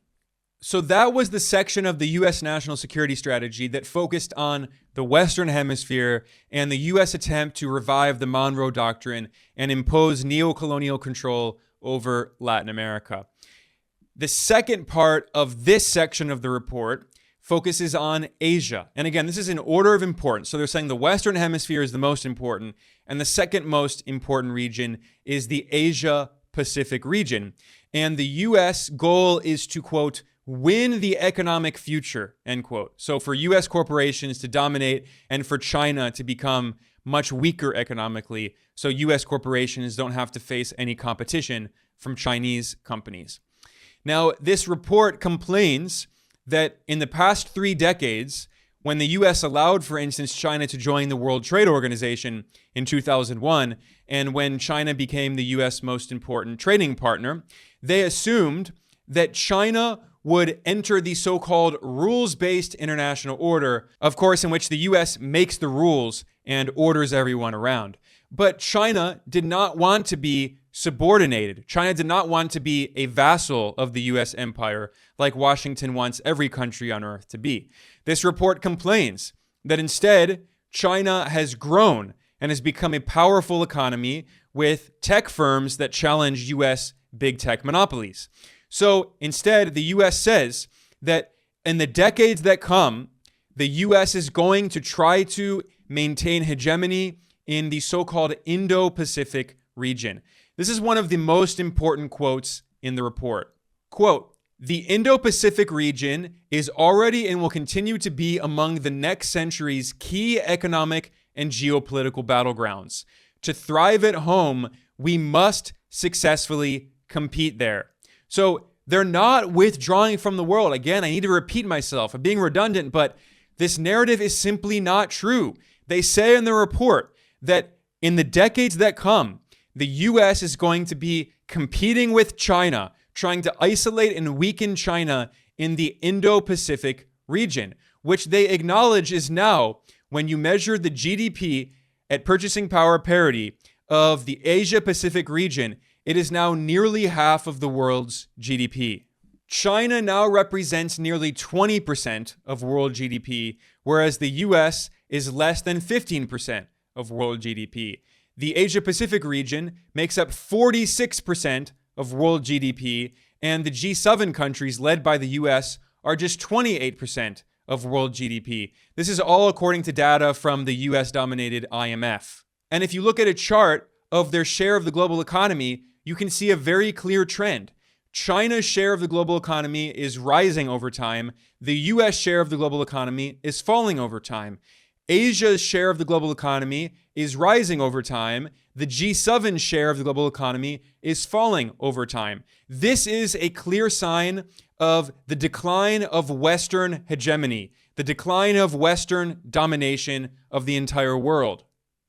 So that was the section of the US national security strategy that focused on the Western Hemisphere and the US attempt to revive the Monroe Doctrine and impose neo-colonial control over Latin America. The second part of this section of the report focuses on Asia. And again, this is in order of importance. So they're saying the Western Hemisphere is the most important, and the second most important region is the Asia-Pacific region. And the US goal is to, quote, win the economic future, end quote. So for US corporations to dominate and for China to become much weaker economically, so US corporations don't have to face any competition from Chinese companies. Now, this report complains that in the past 3 decades, when the US allowed, for instance, China to join the World Trade Organization in 2001, and when China became the US most important trading partner, they assumed that China would enter the so-called rules-based international order, of course, in which the US makes the rules and orders everyone around. But China did not want to be subordinated. China did not want to be a vassal of the US empire like Washington wants every country on earth to be. This report complains that instead, China has grown and has become a powerful economy with tech firms that challenge US big tech monopolies. So instead, the US says that in the decades that come, the US is going to try to maintain hegemony in the so-called Indo-Pacific region. This is one of the most important quotes in the report. Quote, "The Indo-Pacific region is already and will continue to be among the next century's key economic and geopolitical battlegrounds. To thrive at home, we must successfully compete there." So they're not withdrawing from the world. Again, I need to repeat myself. I'm being redundant, but this narrative is simply not true. They say in the report that in the decades that come, the US is going to be competing with China, trying to isolate and weaken China in the Indo-Pacific region, which they acknowledge is now, when you measure the GDP at purchasing power parity of the Asia-Pacific region, it is now nearly half of the world's GDP. China now represents nearly 20% of world GDP, whereas the US is less than 15% of world GDP. The Asia-Pacific region makes up 46% of world GDP, and the G7 countries led by the US are just 28% of world GDP. This is all according to data from the US-dominated IMF. And if you look at a chart of their share of the global economy, you can see a very clear trend. China's share of the global economy is rising over time. The US share of the global economy is falling over time. Asia's share of the global economy is rising over time. The G7 share of the global economy is falling over time. This is a clear sign of the decline of Western hegemony, the decline of Western domination of the entire world.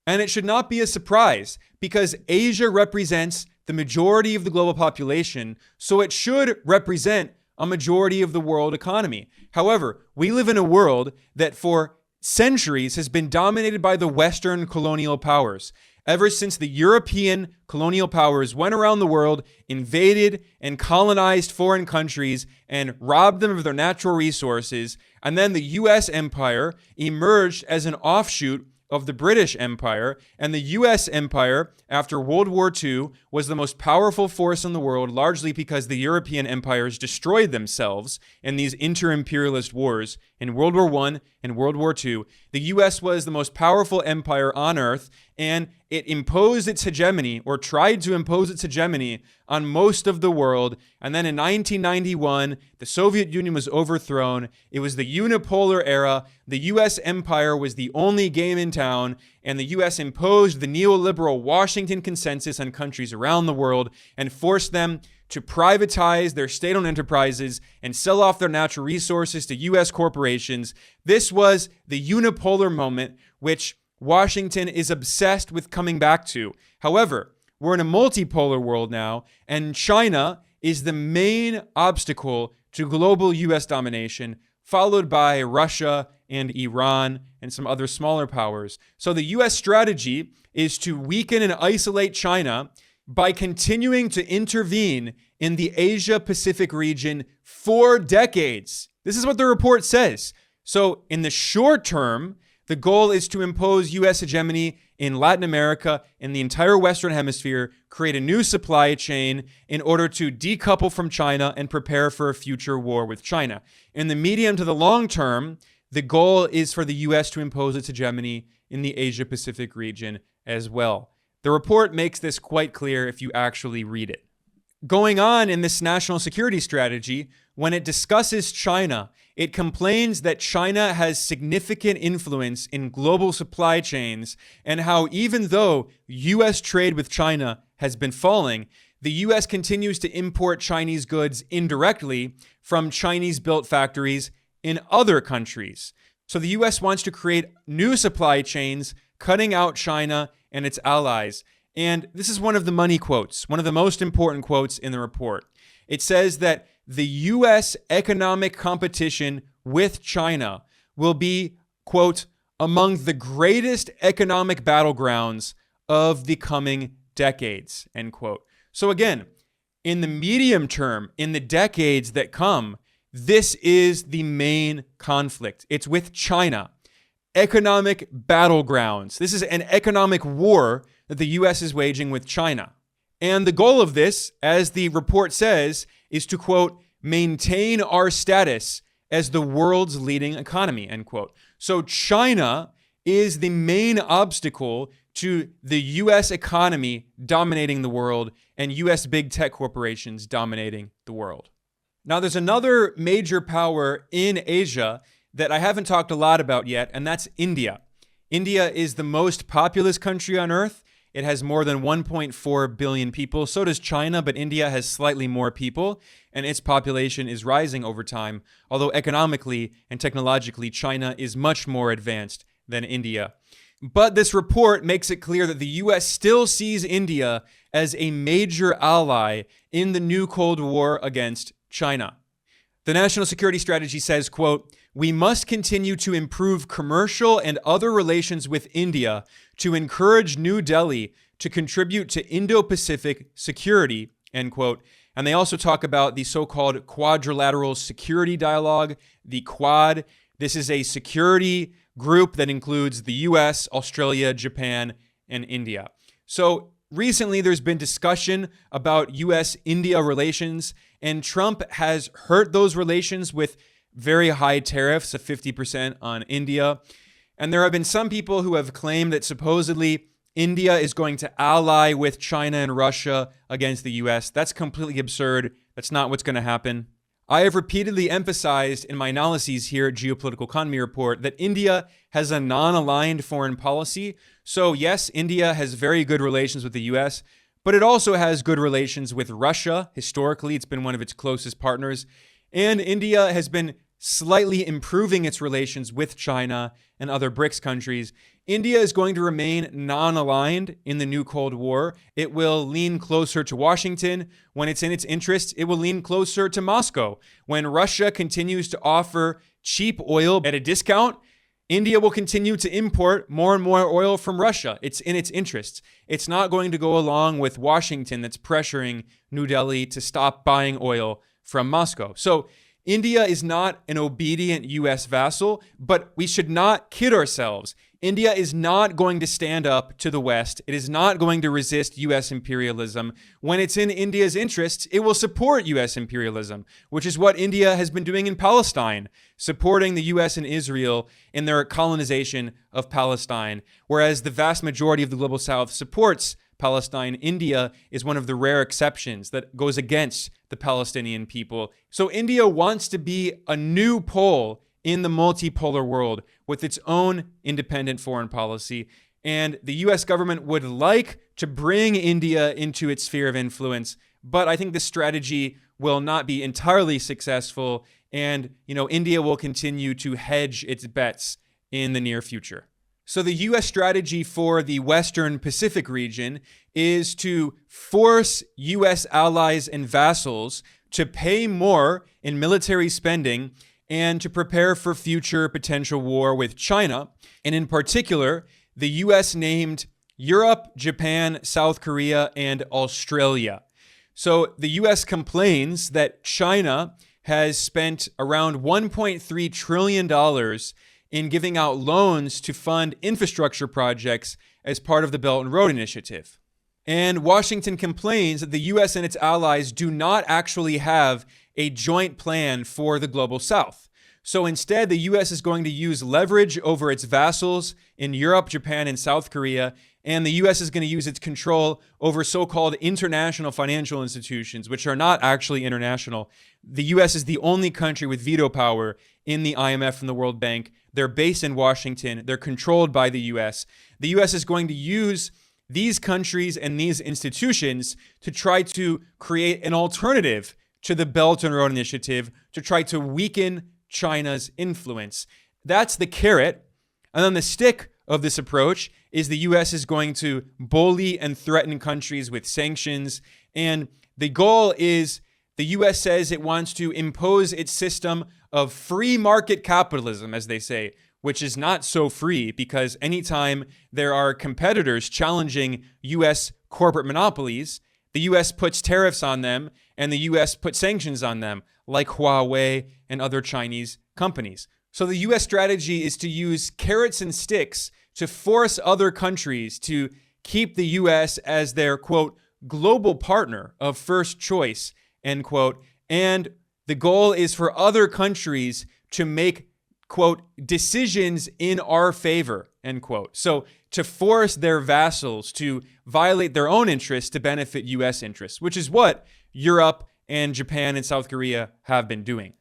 And it should not be a surprise, because Asia represents the majority of the global population, so it should represent a majority of the world economy. However, we live in a world that for centuries has been dominated by the Western colonial powers. Ever since the European colonial powers went around the world, invaded and colonized foreign countries, and robbed them of their natural resources, and then the US empire emerged as an offshoot of the British Empire, and the US Empire, after World War II, was the most powerful force in the world, largely because the European empires destroyed themselves in these inter-imperialist wars in World War I and World War II. The US was the most powerful empire on earth, and it imposed its hegemony, or tried to impose its hegemony, on most of the world. And then in 1991, the Soviet Union was overthrown. It was the unipolar era. The US empire was the only game in town, and the US imposed the neoliberal Washington Consensus on countries around the world and forced them to privatize their state-owned enterprises and sell off their natural resources to US corporations. This was the unipolar moment, which Washington is obsessed with coming back to. However, we're in a multipolar world now, and China is the main obstacle to global US domination, followed by Russia and Iran and some other smaller powers. So the US strategy is to weaken and isolate China by continuing to intervene in the Asia-Pacific region for decades. This is what the report says. So in the short term, the goal is to impose US hegemony in Latin America and the entire Western Hemisphere, create a new supply chain in order to decouple from China and prepare for a future war with China. In the medium to the long term, the goal is for the US to impose its hegemony in the Asia-Pacific region as well. The report makes this quite clear if you actually read it. Going on in this national security strategy, when it discusses China, it complains that China has significant influence in global supply chains, and how even though US trade with China has been falling, the US continues to import Chinese goods indirectly from Chinese-built factories in other countries. So the US wants to create new supply chains, cutting out China and its allies. And this is one of the money quotes, one of the most important quotes in the report. It says that the US economic competition with China will be, quote, among the greatest economic battlegrounds of the coming decades, end quote. So again, in the medium term, in the decades that come, this is the main conflict. It's with China. Economic battlegrounds. This is an economic war that the US is waging with China. And the goal of this, as the report says, is to, quote, maintain our status as the world's leading economy, end quote. So China is the main obstacle to the US economy dominating the world and US big tech corporations dominating the world. Now, there's another major power in Asia that I haven't talked a lot about yet, and that's India. India is the most populous country on earth. It has more than 1.4 billion people. So does China, but India has slightly more people, and its population is rising over time, although economically and technologically, China is much more advanced than India. But this report makes it clear that the US still sees India as a major ally in the new Cold War against China. The national security strategy says, quote, we must continue to improve commercial and other relations with India to encourage New Delhi to contribute to Indo-Pacific security, end quote. And they also talk about the so-called quadrilateral security dialogue, the Quad. This is a security group that includes the US, Australia, Japan, and India. So recently there's been discussion about US-India relations, and Trump has hurt those relations with very high tariffs of 50% on India. And there have been some people who have claimed that supposedly India is going to ally with China and Russia against the US. That's completely absurd. That's not what's going to happen. I have repeatedly emphasized in my analyses here at Geopolitical Economy Report that India has a non-aligned foreign policy. So yes, India has very good relations with the US, but it also has good relations with Russia. Historically, it's been one of its closest partners. And India has been slightly improving its relations with China and other BRICS countries. India is going to remain non-aligned in the new Cold War. It will lean closer to Washington. When it's in its interests, it will lean closer to Moscow. When Russia continues to offer cheap oil at a discount, India will continue to import more and more oil from Russia. It's in its interests. It's not going to go along with Washington that's pressuring New Delhi to stop buying oil from Moscow. So India is not an obedient US vassal, but we should not kid ourselves. India is not going to stand up to the West. It is not going to resist U.S. imperialism. When it's in India's interests, it will support U.S. imperialism, which is what India has been doing in Palestine, supporting the U.S. and Israel in their colonization of Palestine. Whereas the vast majority of the global South supports Palestine, India is one of the rare exceptions that goes against the Palestinian people. So India wants to be a new pole in the multipolar world with its own independent foreign policy. And the US government would like to bring India into its sphere of influence, but I think this strategy will not be entirely successful. And, India will continue to hedge its bets in the near future. So the US strategy for the Western Pacific region is to force US allies and vassals to pay more in military spending and to prepare for future potential war with China. And in particular, the US named Europe, Japan, South Korea, and Australia. So the US complains that China has spent around $1.3 trillion in giving out loans to fund infrastructure projects as part of the Belt and Road Initiative. And Washington complains that the US and its allies do not actually have a joint plan for the global South. So instead, the US is going to use leverage over its vassals in Europe, Japan, and South Korea, and the US is going to use its control over so-called international financial institutions, which are not actually international. The US is the only country with veto power in the IMF and the World Bank. They're based in Washington. They're controlled by the US. The US is going to use these countries and these institutions to try to create an alternative to the Belt and Road Initiative, to try to weaken China's influence. That's the carrot. And then the stick of this approach is the US is going to bully and threaten countries with sanctions. And the goal is the US says it wants to impose its system of free market capitalism, as they say, which is not so free, because anytime there are competitors challenging US corporate monopolies, the US puts tariffs on them and the US puts sanctions on them, like Huawei and other Chinese companies. So the US strategy is to use carrots and sticks to force other countries to keep the US as their, quote, global partner of first choice, end quote. And the goal is for other countries to make, quote, decisions in our favor, end quote. So to force their vassals to violate their own interests to benefit US interests, which is what Europe and Japan and South Korea have been doing.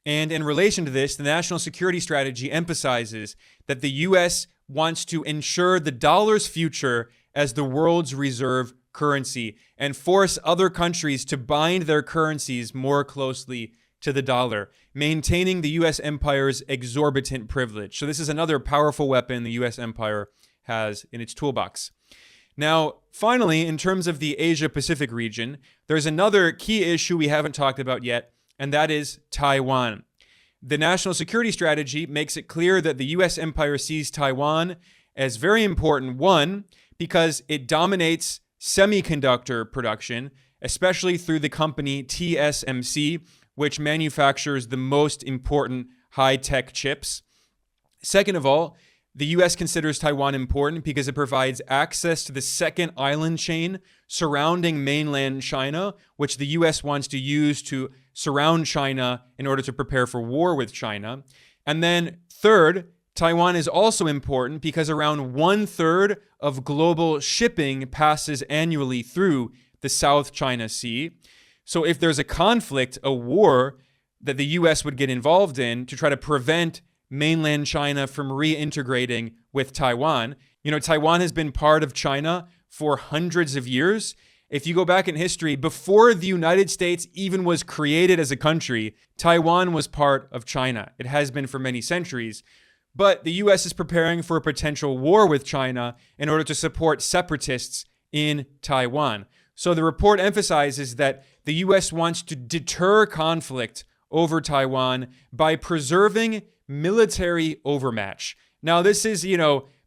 And in relation to this, the national security strategy emphasizes that the US wants to ensure the dollar's future as the world's reserve currency and force other countries to bind their currencies more closely to the dollar, maintaining the US empire's exorbitant privilege. So this is another powerful weapon the US empire has in its toolbox. Now, finally, in terms of the Asia-Pacific region, there's another key issue we haven't talked about yet, and that is Taiwan. The national security strategy makes it clear that the US empire sees Taiwan as very important, one, because it dominates semiconductor production, especially through the company TSMC, which manufactures the most important high-tech chips. Second of all, the US considers Taiwan important because it provides access to the second island chain surrounding mainland China, which the US wants to use to surround China in order to prepare for war with China. And then third, Taiwan is also important because around 1/3 of global shipping passes annually through the South China Sea. So if there's a conflict, a war that the US would get involved in to try to prevent mainland China from reintegrating with Taiwan. Taiwan has been part of China for hundreds of years. If you go back in history, before the United States even was created as a country, Taiwan was part of China. It has been for many centuries. But the US is preparing for a potential war with China in order to support separatists in Taiwan. So the report emphasizes that the US wants to deter conflict over Taiwan by preserving military overmatch. Now, this is,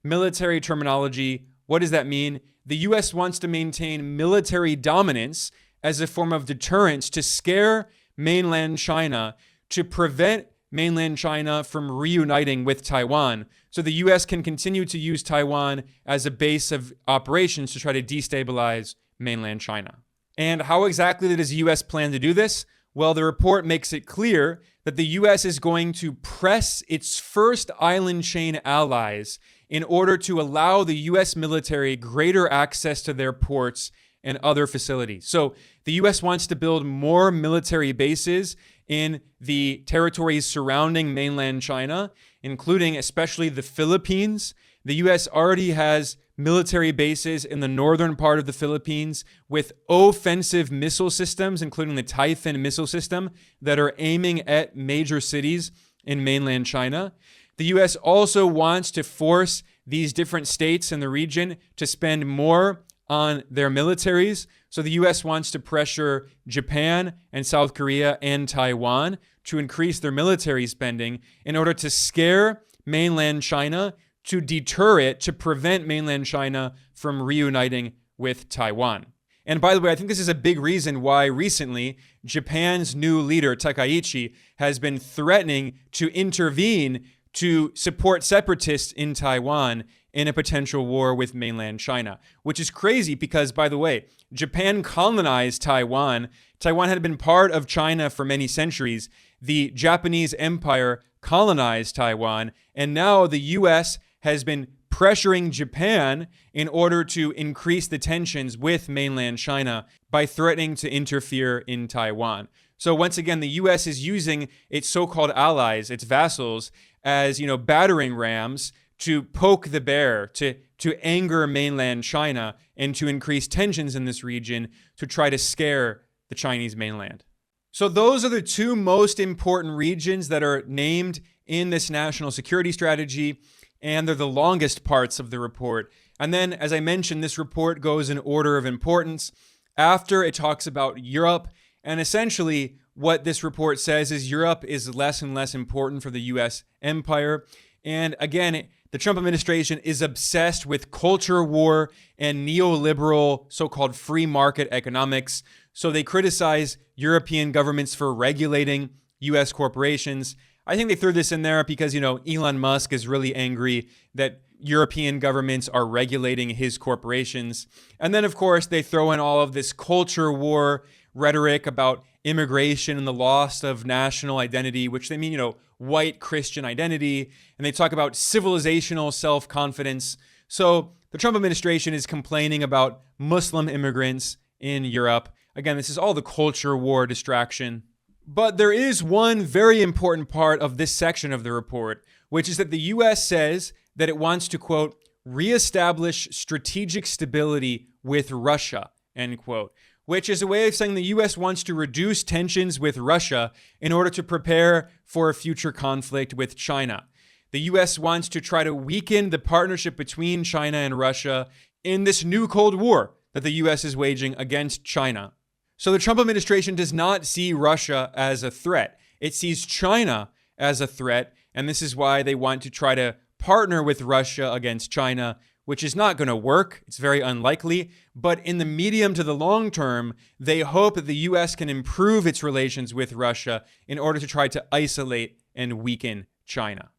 military terminology. What does that mean? The US wants to maintain military dominance as a form of deterrence to scare mainland China to prevent mainland China from reuniting with Taiwan. So the US can continue to use Taiwan as a base of operations to try to destabilize mainland China. And how exactly does the US plan to do this? Well, the report makes it clear that the US is going to press its first island chain allies in order to allow the US military greater access to their ports and other facilities. So the US wants to build more military bases in the territories surrounding mainland China, including especially the Philippines. The US already has military bases in the northern part of the Philippines with offensive missile systems, including the Typhoon missile system, that are aiming at major cities in mainland China. The US also wants to force these different states in the region to spend more on their militaries. So the US wants to pressure Japan and South Korea and Taiwan to increase their military spending in order to scare mainland China, to deter it, to prevent mainland China from reuniting with Taiwan. And by the way, I think this is a big reason why recently Japan's new leader, Takaichi, has been threatening to intervene to support separatists in Taiwan in a potential war with mainland China, which is crazy because, by the way, Japan colonized Taiwan. Taiwan had been part of China for many centuries. The Japanese Empire colonized Taiwan, and now the US has been pressuring Japan in order to increase the tensions with mainland China by threatening to interfere in Taiwan. So once again, the US is using its so-called allies, its vassals, as, battering rams to poke the bear, to anger mainland China, and to increase tensions in this region to try to scare the Chinese mainland. So those are the two most important regions that are named in this national security strategy, and they're the longest parts of the report. And then, as I mentioned, this report goes in order of importance. After it talks about Europe, and essentially what this report says is Europe is less and less important for the US empire. And again, the Trump administration is obsessed with culture war and neoliberal so-called free market economics. So they criticize European governments for regulating US corporations. I think they threw this in there because, Elon Musk is really angry that European governments are regulating his corporations. And then, of course, they throw in all of this culture war rhetoric about immigration and the loss of national identity, which they mean, white Christian identity. And they talk about civilizational self-confidence. So the Trump administration is complaining about Muslim immigrants in Europe. Again, this is all the culture war distraction. But there is one very important part of this section of the report, which is that the US says that it wants to, quote, reestablish strategic stability with Russia, end quote, which is a way of saying the US wants to reduce tensions with Russia in order to prepare for a future conflict with China. The US wants to try to weaken the partnership between China and Russia in this new Cold War that the US is waging against China. So the Trump administration does not see Russia as a threat. It sees China as a threat, and this is why they want to try to partner with Russia against China, which is not going to work. It's very unlikely. But in the medium to the long term, they hope that the US can improve its relations with Russia in order to try to isolate and weaken China.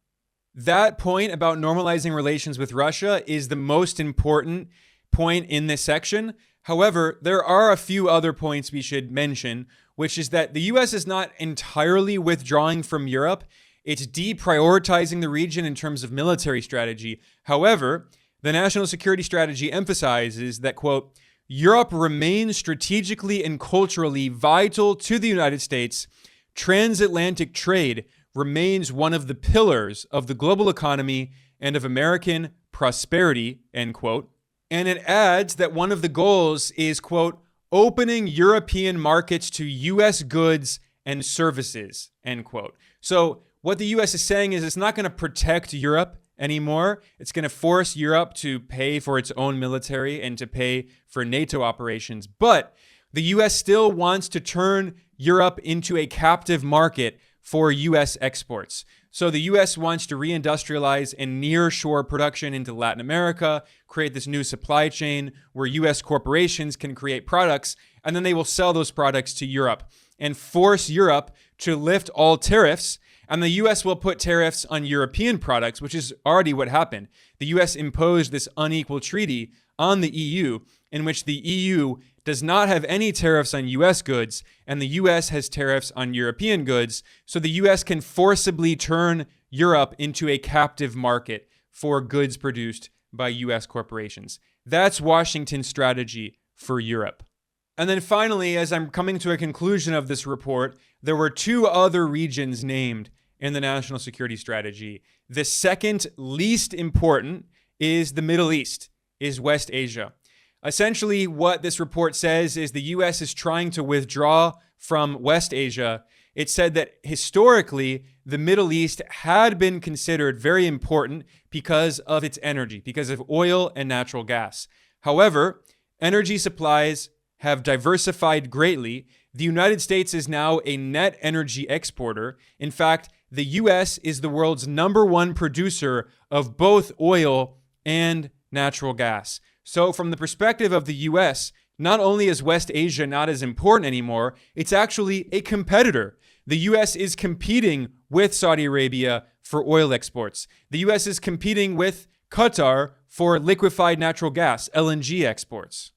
That point about normalizing relations with Russia is the most important point in this section. However, there are a few other points we should mention, which is that the US is not entirely withdrawing from Europe. It's deprioritizing the region in terms of military strategy. However, the national security strategy emphasizes that, quote, Europe remains strategically and culturally vital to the United States. Transatlantic trade remains one of the pillars of the global economy and of American prosperity, end quote. And it adds that one of the goals is, quote, opening European markets to US goods and services, end quote. So what the US is saying is it's not going to protect Europe anymore. It's going to force Europe to pay for its own military and to pay for NATO operations. But the US still wants to turn Europe into a captive market for US exports. So the US wants to reindustrialize and nearshore production into Latin America, create this new supply chain where US corporations can create products, and then they will sell those products to Europe. and force Europe to lift all tariffs. And the US will put tariffs on European products, which is already what happened. The US imposed this unequal treaty on the EU, in which the EU does not have any tariffs on US goods, and the US has tariffs on European goods. So the US can forcibly turn Europe into a captive market for goods produced by US corporations. That's Washington's strategy for Europe. And then finally, as I'm coming to a conclusion of this report, there were two other regions named in the national security strategy. The second least important is the Middle East, is West Asia. Essentially, what this report says is the US is trying to withdraw from West Asia. It said that historically, the Middle East had been considered very important because of its energy, because of oil and natural gas. However, energy supplies have diversified greatly. The United States is now a net energy exporter. In fact, the US is the world's #1 producer of both oil and natural gas. So from the perspective of the US, not only is West Asia not as important anymore, it's actually a competitor. The US is competing with Saudi Arabia for oil exports. The US is competing with Qatar for liquefied natural gas, LNG exports.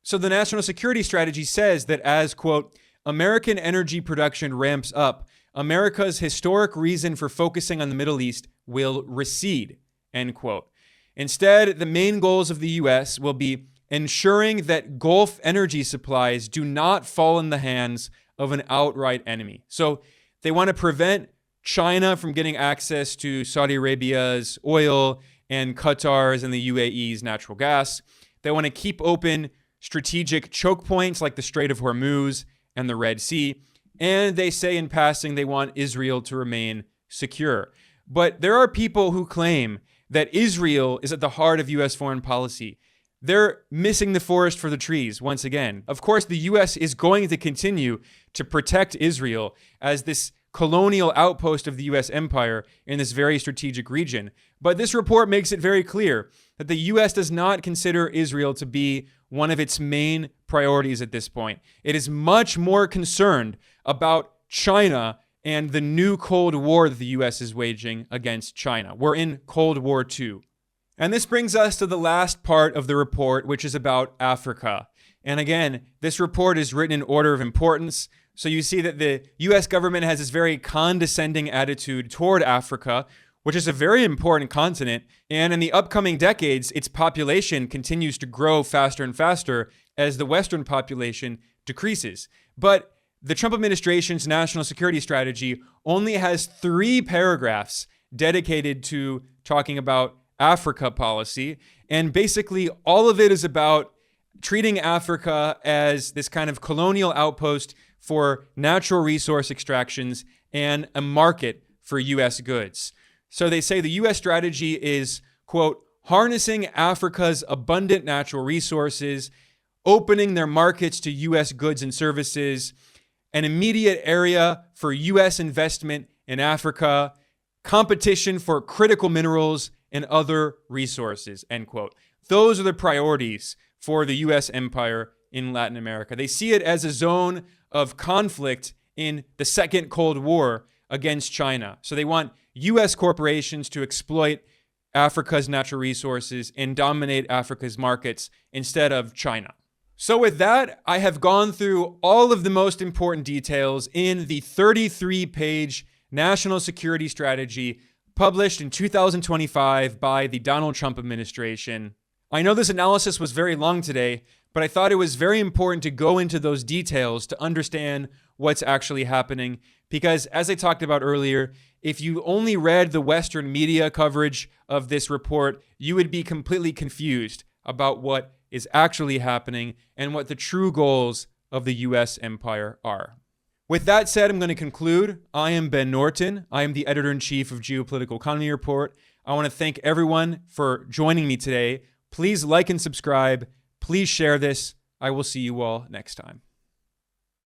So the national security strategy says that as, quote, American energy production ramps up, America's historic reason for focusing on the Middle East will recede, end quote. Instead, the main goals of the US will be ensuring that Gulf energy supplies do not fall in the hands of an outright enemy. So they want to prevent China from getting access to Saudi Arabia's oil and Qatar's and the UAE's natural gas. They want to keep open strategic choke points like the Strait of Hormuz and the Red Sea. And they say in passing they want Israel to remain secure. But there are people who claim that Israel is at the heart of US foreign policy. They're missing the forest for the trees once again. Of course, the US is going to continue to protect Israel as this colonial outpost of the US empire in this very strategic region. But this report makes it very clear that the US does not consider Israel to be one of its main priorities at this point. It is much more concerned about China and the new Cold War that the US is waging against China. We're in Cold War II. And this brings us to the last part of the report, which is about Africa. And again, this report is written in order of importance. So you see that the US government has this very condescending attitude toward Africa, which is a very important continent. And in the upcoming decades, its population continues to grow faster and faster as the Western population decreases. But the Trump administration's national security strategy only has 3 paragraphs dedicated to talking about Africa policy. And basically, all of it is about treating Africa as this kind of colonial outpost for natural resource extractions and a market for US goods. So they say the US strategy is, quote, harnessing Africa's abundant natural resources, opening their markets to US goods and services, an immediate area for US investment in Africa, competition for critical minerals and other resources, end quote. Those are the priorities for the US empire in Latin America. They see it as a zone of conflict in the second Cold War against China. So they want US corporations to exploit Africa's natural resources and dominate Africa's markets instead of China. So with that, I have gone through all of the most important details in the 33-page national security strategy published in 2025 by the Donald Trump administration. I know this analysis was very long today, but I thought it was very important to go into those details to understand what's actually happening. Because as I talked about earlier, if you only read the Western media coverage of this report, you would be completely confused about what is actually happening and what the true goals of the US empire are. With that said, I'm going to conclude. I am Ben Norton. I am the editor-in-chief of Geopolitical Economy Report. I want to thank everyone for joining me today. Please like and subscribe. Please share this. I will see you all next time.